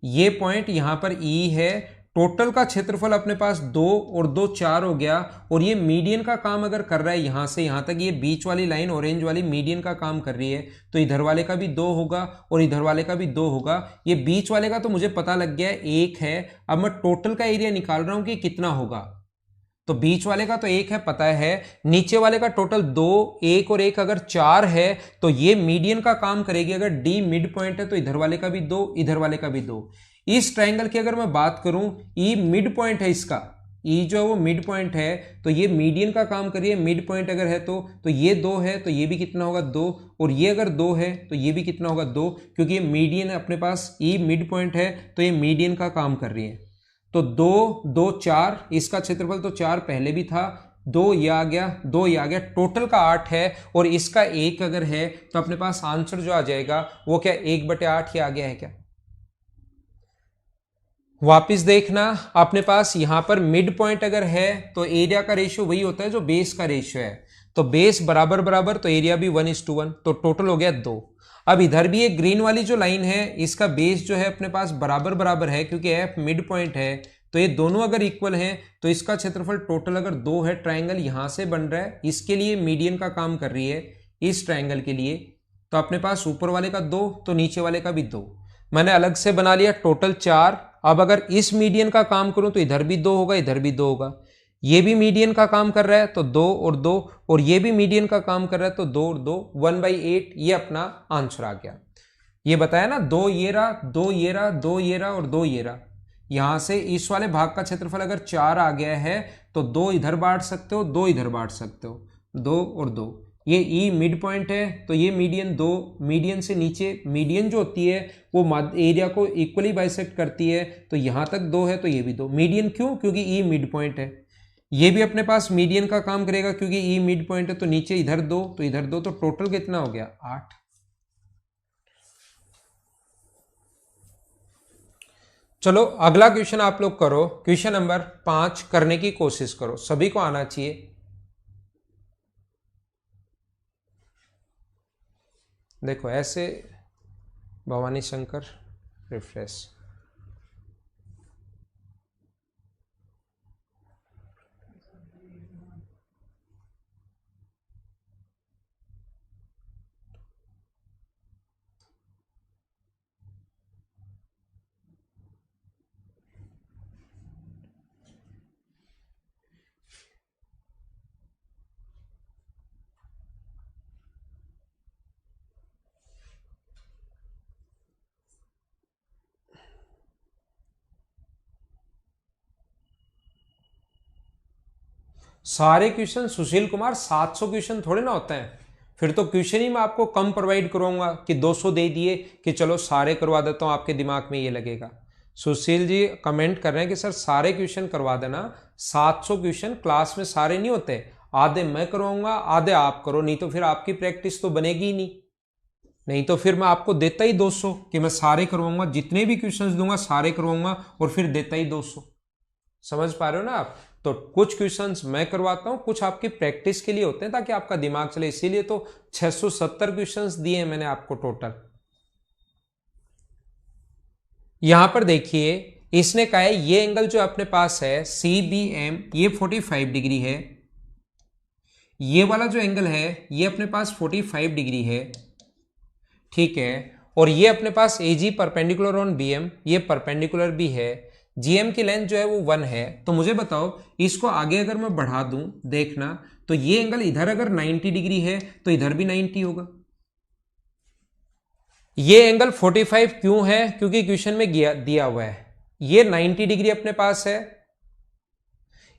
ये पॉइंट यहां पर ई है, टोटल का क्षेत्रफल अपने पास 2 और 2 4 हो गया। और ये मीडियन का काम अगर कर रहा है यहां से यहां तक, ये बीच वाली लाइन ऑरेंज वाली मीडियन का काम कर रही है, तो इधर वाले का भी 2 होगा और इधर वाले का भी 2 होगा। ये बीच वाले का तो मुझे पता लग गया 1 है। अब मैं टोटल का एरिया निकाल रहा हूं कि कितना होगा। तो बीच वाले का तो 1 है, पता है। नीचे वाले का टोटल 2, 1 और 1 अगर 4 है तो ये मीडियन का काम करेगी। अगर डी मिड पॉइंट है तो इधर वाले का भी 2, इधर वाले का भी 2। इस ट्राइंगल की अगर मैं बात करूं, ई मिड पॉइंट है इसका, ई जो है वो मिड पॉइंट है, तो ये मीडियन का काम करिए। मिड पॉइंट अगर है तो ये 2 है तो ये भी कितना होगा 2, और ये अगर 2 है तो ये भी कितना होगा 2, क्योंकि ये मीडियन है अपने पास, ई मिड पॉइंट है तो ये मीडियन का काम कर रही है। तो 2, 2, 4, इसका क्षेत्रफल तो 4 पहले भी था, 2 ये आ गया, 2 ये आ गया, टोटल का 8 है। और इसका 1 अगर है तो अपने पास आंसर जो आ जाएगा वो क्या 1/8 ही आ गया है क्या। वापिस देखना, अपने पास यहां पर मिड पॉइंट अगर है तो एरिया का रेशियो वही होता है जो बेस का रेशियो है। तो बेस बराबर बराबर तो एरिया भी 1:1, तो टोटल हो गया 2। अब इधर भी एक ग्रीन वाली जो लाइन है इसका बेस जो है अपने पास बराबर बराबर है, क्योंकि एफ मिड पॉइंट है। तो ये दोनों अगर इक्वल हैं तो इसका क्षेत्रफल टोटल अगर 2 है, ट्राइंगल यहां से बन रहा है, इसके लिए मीडियन का काम कर रही है इस ट्राइंगल के लिए। तो अपने पास ऊपर वाले का 2 तो नीचे वाले का भी 2, मैंने अलग से बना लिया, टोटल 4। अब अगर इस मीडियन का काम करूं तो इधर भी 2 होगा, इधर भी 2 होगा। ये भी मीडियन का काम कर रहा है तो 2 और 2, और ये भी मीडियन का काम कर रहा है तो 2 और 2, 1/8 ये अपना आंसर आ गया। ये बताया ना, 2 ये रहा, 2 ये रहा, 2 ये रहा और 2 ये रहा। यहां से इस वाले भाग का क्षेत्रफल अगर 4 आ गया है तो 2 इधर बांट सकते हो, 2 इधर बांट सकते हो, 2 और 2। ये ई मिड पॉइंट है तो ये मीडियन 2, मीडियन से नीचे मीडियन जो होती है वो एरिया को इक्वली बाइसेक्ट करती है, तो यहां तक 2 है तो ये भी 2। मीडियन क्यों, क्योंकि ई मिड पॉइंट है। ये भी अपने पास मीडियन का काम करेगा क्योंकि ई मिड पॉइंट है, तो नीचे इधर 2 तो इधर 2, तो टोटल कितना हो गया 8। चलो अगला क्वेश्चन आप लोग करो, क्वेश्चन नंबर 5 करने की कोशिश करो, सभी को आना चाहिए। देखो ऐसे, भवानी शंकर रिफ्रेश। सारे क्वेश्चन सुशील कुमार 700 क्वेश्चन थोड़े ना होते हैं, फिर तो क्वेश्चन ही मैं आपको कम प्रोवाइड करूंगा कि 200 दे दिए कि चलो सारे करवा देता हूं, आपके दिमाग में ये लगेगा। सुशील जी कमेंट कर रहे हैं कि सर सारे क्वेश्चन करवा देना। 700 क्वेश्चन क्लास में सारे नहीं होते, आधे मैं करवाऊंगा आधे आप करो, नहीं तो फिर आपकी प्रैक्टिस तो बनेगी ही नहीं। नहीं तो फिर मैं आपको देता ही 200 कि मैं सारे करवाऊंगा, जितने भी क्वेश्चंस दूंगा सारे करवाऊंगा और फिर देता ही 200। समझ पा रहे हो ना आप। तो कुछ क्वेश्चंस मैं करवाता हूं, कुछ आपकी प्रैक्टिस के लिए होते हैं ताकि आपका दिमाग चले, इसीलिए तो 670 क्वेश्चंस दिए हैं मैंने आपको टोटल। यहां पर देखिए इसने कहा है ये एंगल जो अपने पास है CBM ये 45 डिग्री है, ये वाला जो एंगल है ये अपने पास 45 डिग्री है, ठीक है, और ये अपने पास AG परपेंडिकुलर ऑन BM, ये परपेंडिकुलर भी है, GM की लेंथ जो है वो 1 है। तो मुझे बताओ इसको आगे अगर मैं बढ़ा दूं, देखना, तो ये एंगल इधर अगर 90 डिग्री है तो इधर भी 90 होगा। ये एंगल 45 क्यों है? क्योंकि क्वेश्चन में दिया हुआ है। ये 90 डिग्री अपने पास है,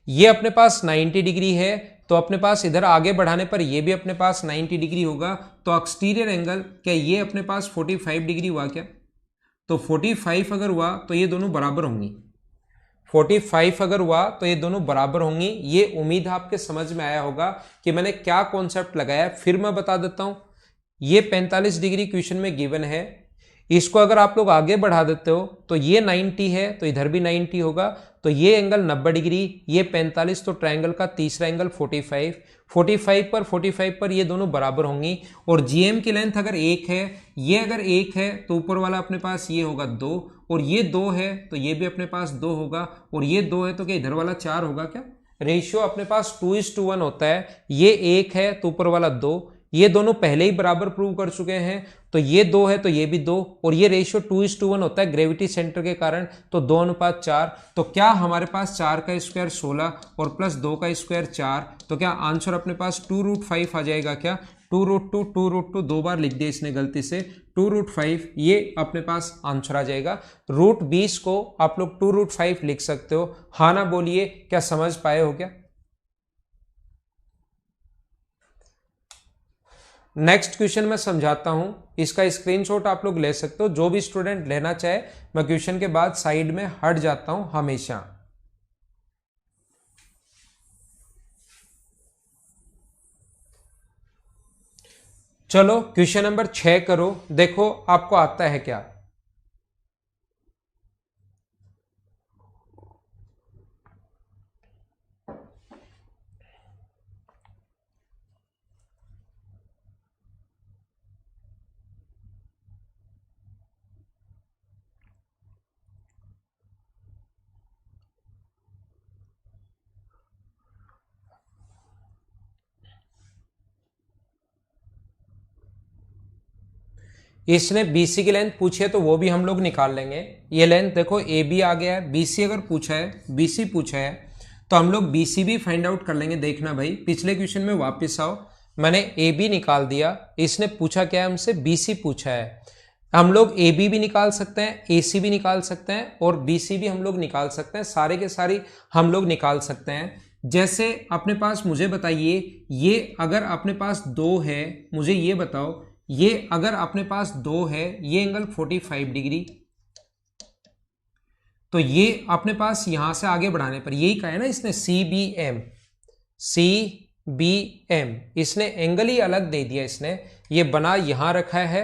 ये अपने पास 90 डिग्री है, तो अपने पास इधर आगे बढ़ाने पर ये भी अपने पास 90 डिग्री होगा। तो एक्सटीरियर एंगल क्या ये अपने पास 45 डिग्री हुआ क्या? तो 45 अगर हुआ तो ये दोनों बराबर होंगी, 45 अगर हुआ तो ये दोनों बराबर होंगी। ये उम्मीद आपके समझ में आया होगा कि मैंने क्या कॉन्सेप्ट लगाया। फिर मैं बता देता हूं, ये 45 डिग्री क्वेश्चन में गिवन है, इसको अगर आप लोग आगे बढ़ा देते हो तो ये 90 है तो इधर भी 90 होगा, तो ये एंगल 90 डिग्री, ये 45, तो ट्रायंगल का तीसरा एंगल 45, 45 पर ये दोनों बराबर होंगी। और जीएम की लेंथ अगर 1 है, ये अगर 1 है तो ऊपर वाला अपने पास ये होगा 2, और ये 2 है तो ये भी अपने पास 2 होगा, और ये 2 है तो क्या इधर वाला 4 होगा क्या? रेशियो अपने पास 2:1 होता है। ये 1 है तो ऊपर वाला 2, ये दोनों पहले ही बराबर प्रूव कर चुके हैं, तो ये 2 है तो ये भी 2, और ये रेशियो 2:1 होता है ग्रेविटी सेंटर के कारण, तो 2:4। तो क्या हमारे पास 4 का स्क्वायर 16 और प्लस 2 का स्क्वायर 4, तो क्या आंसर अपने पास 2√5 आ जाएगा क्या? 2√2 2 बार लिख दिया इसने गलती से, 2√5 ये अपने पास आंसर आ जाएगा। √20 को आप लोग 2√5 लिख सकते हो। हाँ ना बोलिए, क्या समझ पाए हो क्या? नेक्स्ट क्वेश्चन मैं समझाता हूं, इसका स्क्रीनशॉट आप लोग ले सकते हो, जो भी स्टूडेंट लेना चाहे। मैं क्वेश्चन के बाद साइड में हट जाता हूं हमेशा। चलो क्वेश्चन नंबर 6 करो, देखो आपको आता है क्या। इसने BC की लेंथ पूछी है तो वो भी हम लोग निकाल लेंगे। ये लेंथ देखो AB आ गया है, BC अगर पूछा है, BC पूछा है, तो हम लोग BC भी फाइंड आउट कर लेंगे। देखना भाई, पिछले क्वेश्चन में वापस आओ, मैंने AB निकाल दिया, इसने पूछा क्या है हमसे? BC पूछा है। हम लोग AB भी निकाल सकते हैं, AC भी निकाल सकते हैं, और BC भी हम लोग निकाल सकते हैं, सारे के सारी हम लोग निकाल सकते हैं। जैसे अपने पास, मुझे बताइए, ये अगर अपने पास 2 है, मुझे ये बताओ, ये अगर अपने पास 2 है, ये एंगल 45 डिग्री, तो ये अपने पास यहां से आगे बढ़ाने पर यही कहा है ना इसने, CBM, इसने एंगल ही अलग दे दिया इसने, ये बना यहां रखा है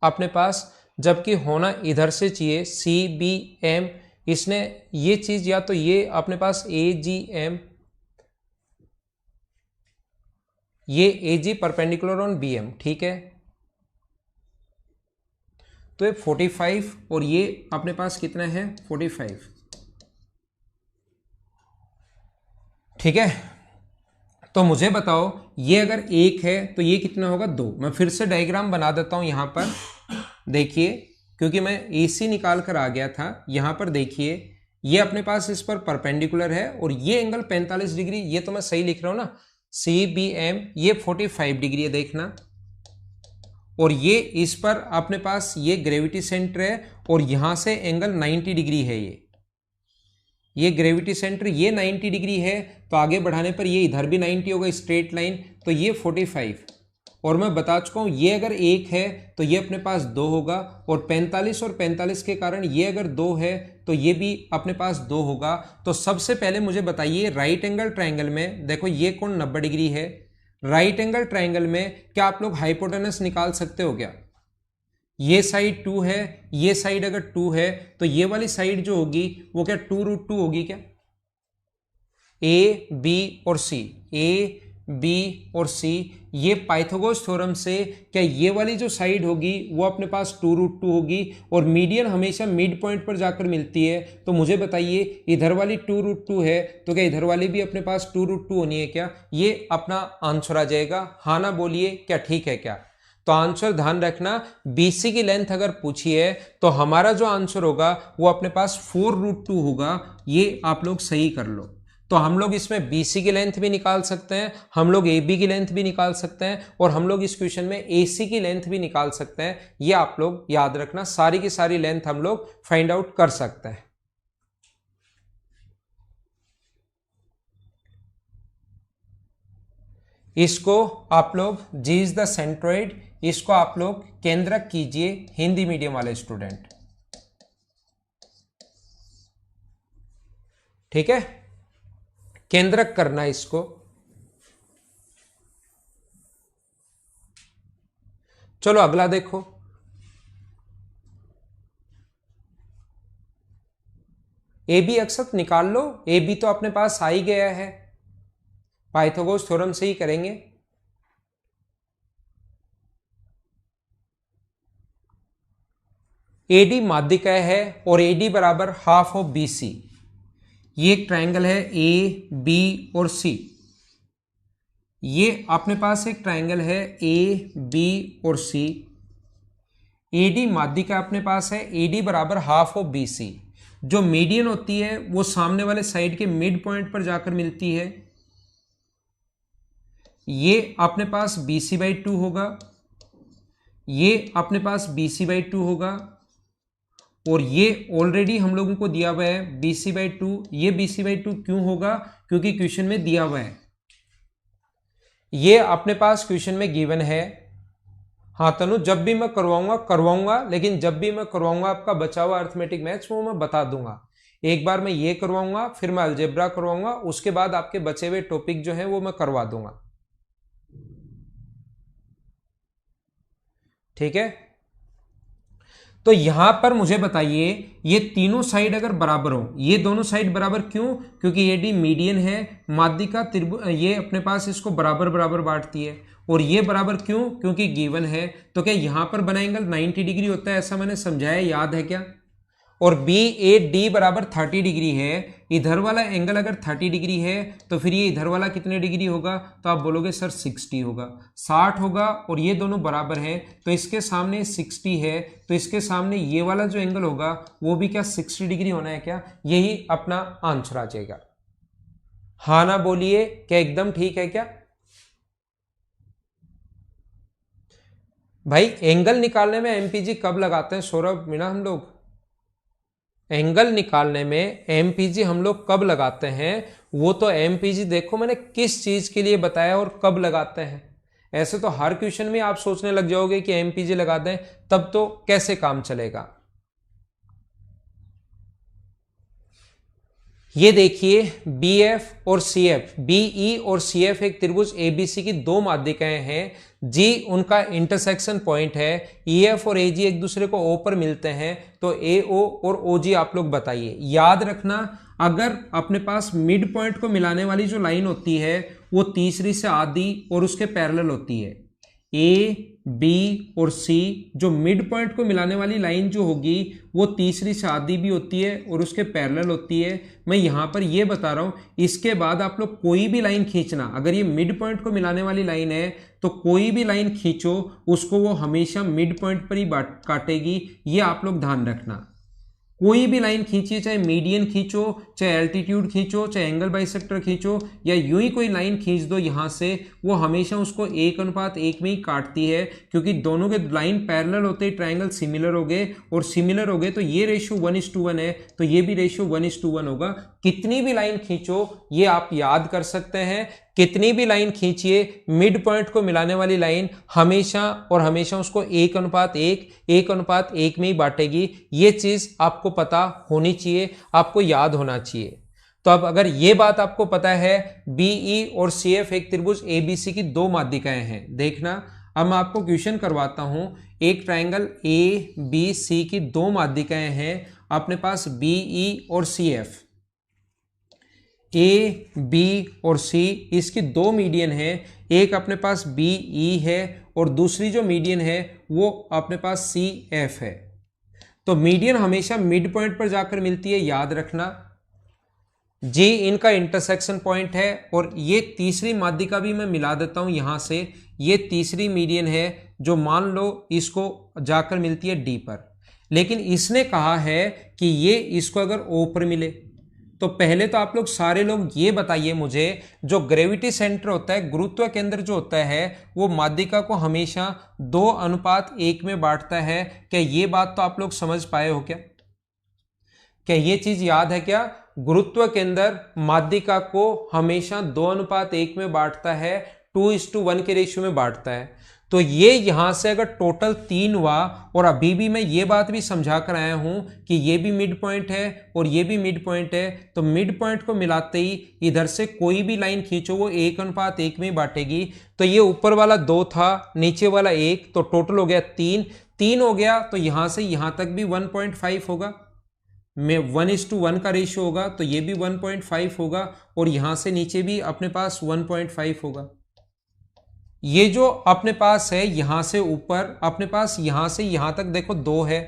अपने पास, जबकि होना इधर से चाहिए CBM। इसने ये चीज, या तो ये अपने पास AGM, ये AG परपेंडिकुलर ऑन BM, ठीक है, तो ये 45 और ये अपने पास कितना है? 45, ठीक है। तो मुझे बताओ, ये अगर 1 है तो ये कितना होगा? 2। मैं फिर से डायग्राम बना देता हूं यहां पर, देखिए, क्योंकि मैं AC निकाल कर आ गया था। यहां पर देखिए, ये अपने पास इस पर परपेंडिकुलर है, और ये एंगल 45 डिग्री, ये तो मैं सही लिख रहा हूं ना, CBM, ये 45 डिग्री है, देखना, और ये इस पर अपने पास ये ग्रेविटी सेंटर है, और यहां से एंगल 90 डिग्री है, ये ग्रेविटी सेंटर, ये 90 डिग्री है, तो आगे बढ़ाने पर ये इधर भी 90 होगा, स्ट्रेट लाइन, तो ये 45। और मैं बता चुका हूं, ये अगर 1 है तो ये अपने पास 2 होगा, और 45 के कारण ये अगर 2 है तो ये भी अपने पास 2 होगा। तो सबसे पहले मुझे बताइए, राइट एंगल ट्राइंगल में देखो ये कोण 90 डिग्री है, राइट एंगल ट्राइंगल में क्या आप लोग हाइपोटेनस निकाल सकते हो क्या? ये साइड 2 है, ये साइड अगर 2 है, तो ये वाली साइड जो होगी वो क्या 2√2 होगी क्या? A B और C, A बी और सी, ये पाइथागोरस थ्योरम से क्या ये वाली जो साइड होगी वो अपने पास 2√2 होगी और मीडियन हमेशा मिड पॉइंट पर जाकर मिलती है। तो मुझे बताइए इधर वाली 2√2 है तो क्या इधर वाली भी अपने पास 2√2 होनी है क्या? ये अपना आंसर आ जाएगा। हाँ ना बोलिए, क्या ठीक है क्या? तो आंसर ध्यान रखना, BC की लेंथ अगर पूछी है तो हमारा जो आंसर होगा वो अपने पास 4√2 होगा। ये आप लोग सही कर लो। तो हम लोग इसमें BC की लेंथ भी निकाल सकते हैं, हम लोग AB की लेंथ भी निकाल सकते हैं और हम लोग इस क्वेश्चन में AC की लेंथ भी निकाल सकते हैं। ये आप लोग याद रखना, सारी की सारी लेंथ हम लोग फाइंड आउट कर सकते हैं। इसको आप लोग G इज द सेंट्रोइड, इसको आप लोग केंद्रक कीजिए हिंदी मीडियम वाले स्टूडेंट। ठीक है, केंद्रक करना इसको। चलो अगला देखो, AB अक्षत निकाल लो। AB तो अपने पास आ ही गया है, पाइथागोरस थ्योरम से ही करेंगे। AD माध्यिका है और AD बराबर हाफ ऑफ BC। ये एक ट्रायंगल है AB और C। ये अपने पास एक ट्रायंगल है AB और C। AD माध्यिका अपने पास है, AD बराबर हाफ ऑफ BC। जो मीडियन होती है वो सामने वाले साइड के मिड पॉइंट पर जाकर मिलती है। ये अपने पास BC/2 होगा, ये अपने पास BC/2 होगा और ये ऑलरेडी हम लोगों को दिया हुआ है BC/2। ये BC/2 क्यों होगा? क्योंकि क्वेश्चन में दिया हुआ है, ये अपने पास क्वेश्चन में गिवन है। हाँ तनु, जब भी मैं करवाऊंगा, लेकिन जब भी मैं करवाऊंगा आपका बचा हुआ अर्थमेटिक मैथ्स वो मैं बता दूंगा। एक बार मैं ये करवाऊंगा, फिर मैं अलजेब्रा करवाऊंगा, उसके बाद आपके बचे हुए टॉपिक जो है वो मैं करवा दूंगा। ठीक है, तो यहां पर मुझे बताइए ये तीनों साइड अगर बराबर हो, ये दोनों साइड बराबर क्यों? क्योंकि AD मीडियन है, माध्यिका त्रिभुज ये अपने पास इसको बराबर बराबर बांटती है। और ये बराबर क्यों? क्योंकि गिवन है। तो क्या यहां पर बना एंगल 90 डिग्री होता है, ऐसा मैंने समझाया, याद है क्या? और BAD बराबर 30 डिग्री है। इधर वाला एंगल अगर 30 डिग्री है तो फिर ये इधर वाला कितने डिग्री होगा? तो आप बोलोगे सर 60 होगा, 60 होगा। और ये दोनों बराबर हैं तो इसके सामने 60 है, तो इसके सामने ये वाला जो एंगल होगा वो भी क्या 60 डिग्री होना है क्या? यही अपना आंसर आ जाएगा। हाँ ना बोलिए, क्या एकदम ठीक है क्या? भाई एंगल निकालने में MPG कब लगाते हैं सौरभ मीणा? हम लोग एंगल निकालने में MPG हम लोग कब लगाते हैं? वो तो MPG देखो मैंने किस चीज के लिए बताया और कब लगाते हैं। ऐसे तो हर क्वेश्चन में आप सोचने लग जाओगे कि MPG लगा दें, तब तो कैसे काम चलेगा। ये देखिए BF और CF, BE और CF एक त्रिभुज ABC की दो माध्यिकाएं हैं। G उनका इंटरसेक्शन पॉइंट है, EF और AG एक दूसरे को O पर मिलते हैं। तो AO और OG आप लोग बताइए। याद रखना, अगर अपने पास मिड पॉइंट को मिलाने वाली जो लाइन होती है वो तीसरी से आधी और उसके पैरेलल होती है। A, B और C जो मिड पॉइंट को मिलाने वाली लाइन जो होगी वो तीसरी से आधी भी होती है और उसके पैरेलल होती है। मैं यहाँ पर ये बता रहा हूँ, इसके बाद आप लोग कोई भी लाइन खींचना, अगर ये मिड पॉइंट को मिलाने वाली लाइन है तो कोई भी लाइन खींचो उसको वो हमेशा मिड पॉइंट पर ही काटेगी। ये आप लोग ध्यान रखना। कोई भी लाइन खींचिए, चाहे मीडियन खींचो, चाहे एल्टीट्यूड खींचो, चाहे एंगल बाइसेक्टर खींचो, या यूं ही कोई लाइन खींच दो यहां से, वो हमेशा उसको 1:1 में ही काटती है। क्योंकि दोनों के लाइन पैरेलल होते ही ट्रायंगल सिमिलर हो गए, और सिमिलर हो गए तो ये रेशियो 1:1 है, तो ये भी रेशियो 1:1 होगा। कितनी भी लाइन खींचो ये आप याद कर सकते हैं, कितनी भी लाइन खींचिए मिड पॉइंट को मिलाने वाली लाइन हमेशा और हमेशा उसको 1:1 में ही बांटेगी। ये चीज आपको पता होनी चाहिए, आपको याद होना चाहिए। तो अब अगर ये बात आपको पता है, BE और CF एक त्रिभुज ABC की दो माध्यिकाएं हैं। देखना, अब मैं आपको क्वेश्चन करवाता हूं। एक ट्रायंगल ABC की दो माध्यिकाएं हैं अपने पास BE और CF। ए बी और सी इसकी दो मीडियन है, एक अपने पास बी ई है और दूसरी जो मीडियन है वो अपने पास सी एफ है। तो मीडियन हमेशा मिड पॉइंट पर जाकर मिलती है, याद रखना। जी इनका इंटरसेक्शन पॉइंट है और ये तीसरी माध्यिका भी मैं मिला देता हूं यहां से, ये तीसरी मीडियन है जो मान लो इसको जाकर मिलती है डी पर, लेकिन इसने कहा है कि ये इसको अगर ओ पर मिले। तो पहले तो आप लोग सारे लोग ये बताइए मुझे, जो ग्रेविटी सेंटर होता है, गुरुत्व केंद्र जो होता है, वो माध्यिका को हमेशा 2:1 में बांटता है। क्या ये बात तो आप लोग समझ पाए हो क्या? क्या ये चीज याद है क्या? गुरुत्व केंद्र माध्यिका को हमेशा 2:1 में बांटता है, 2:1 के रेशियो में बांटता है। तो ये यहां से अगर टोटल 3 हुआ, और अभी भी मैं ये बात भी समझा कर आया हूं कि ये भी मिड पॉइंट है और ये भी मिड पॉइंट है, तो मिड पॉइंट को मिलाते ही इधर से कोई भी लाइन खींचो वो 1:1 में बांटेगी। तो ये ऊपर वाला 2 था, नीचे वाला 1, तो टोटल हो गया 3 हो गया। तो यहां से यहां तक भी 1.5 होगा, में 1:1 का रेशियो होगा, तो ये भी 1.5 होगा, और यहां से नीचे भी अपने पास 1.5 होगा। ये जो अपने पास है यहां से ऊपर अपने पास यहां से यहां तक देखो 2 है,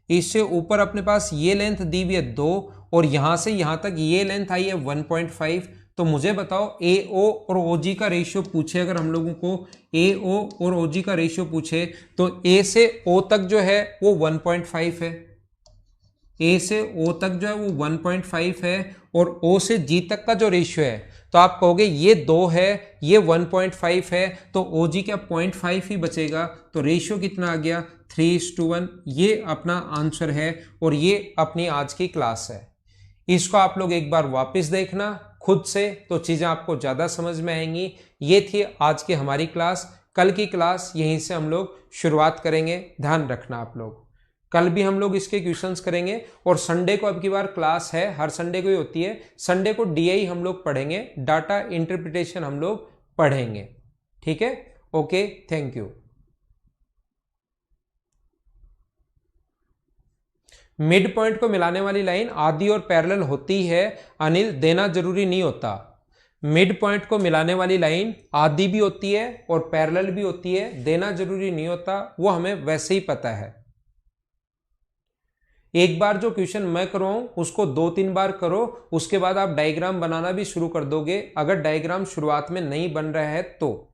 इससे ऊपर अपने पास ये लेंथ दी हुई है 2, और यहां से यहां तक ये लेंथ आई है 1.5। तो मुझे बताओ AO और OG का रेशियो पूछे, अगर हम लोगों को AO और OG का रेशियो पूछे, तो A से O तक जो है वो 1.5 है, A से O तक जो है वो 1.5 है, और O से G तक का जो रेशियो है, तो आप कहोगे ये 2 है, ये 1.5 है, तो OG क्या 0.5 ही बचेगा। तो रेशियो कितना आ गया? 3:1। ये अपना आंसर है, और ये अपनी आज की क्लास है। इसको आप लोग एक बार वापस देखना खुद से, तो चीजें आपको ज्यादा समझ में आएंगी। ये थी आज की हमारी क्लास। कल की क्लास यहीं से हम लोग शुरुआत करेंगे, ध्यान रखना आप लोग। कल भी हम लोग इसके क्वेश्चंस करेंगे, और संडे को अब की बार क्लास है, हर संडे को ही होती है। संडे को DI हम लोग पढ़ेंगे, डाटा इंटरप्रिटेशन हम लोग पढ़ेंगे। ठीक है, okay, thank you. Mid point को मिलाने वाली लाइन आधी और पैरेलल होती है अनिल, देना जरूरी नहीं होता। मिड पॉइंट को मिलाने वाली लाइन आधी भी होती है और पैरेलल भी होती है, देना जरूरी नहीं होता, वो हमें वैसे ही पता है। एक बार जो क्वेश्चन मैं करवाऊं उसको 2-3 बार करो, उसके बाद आप डायग्राम बनाना भी शुरू कर दोगे, अगर डायग्राम शुरुआत में नहीं बन रहा है तो।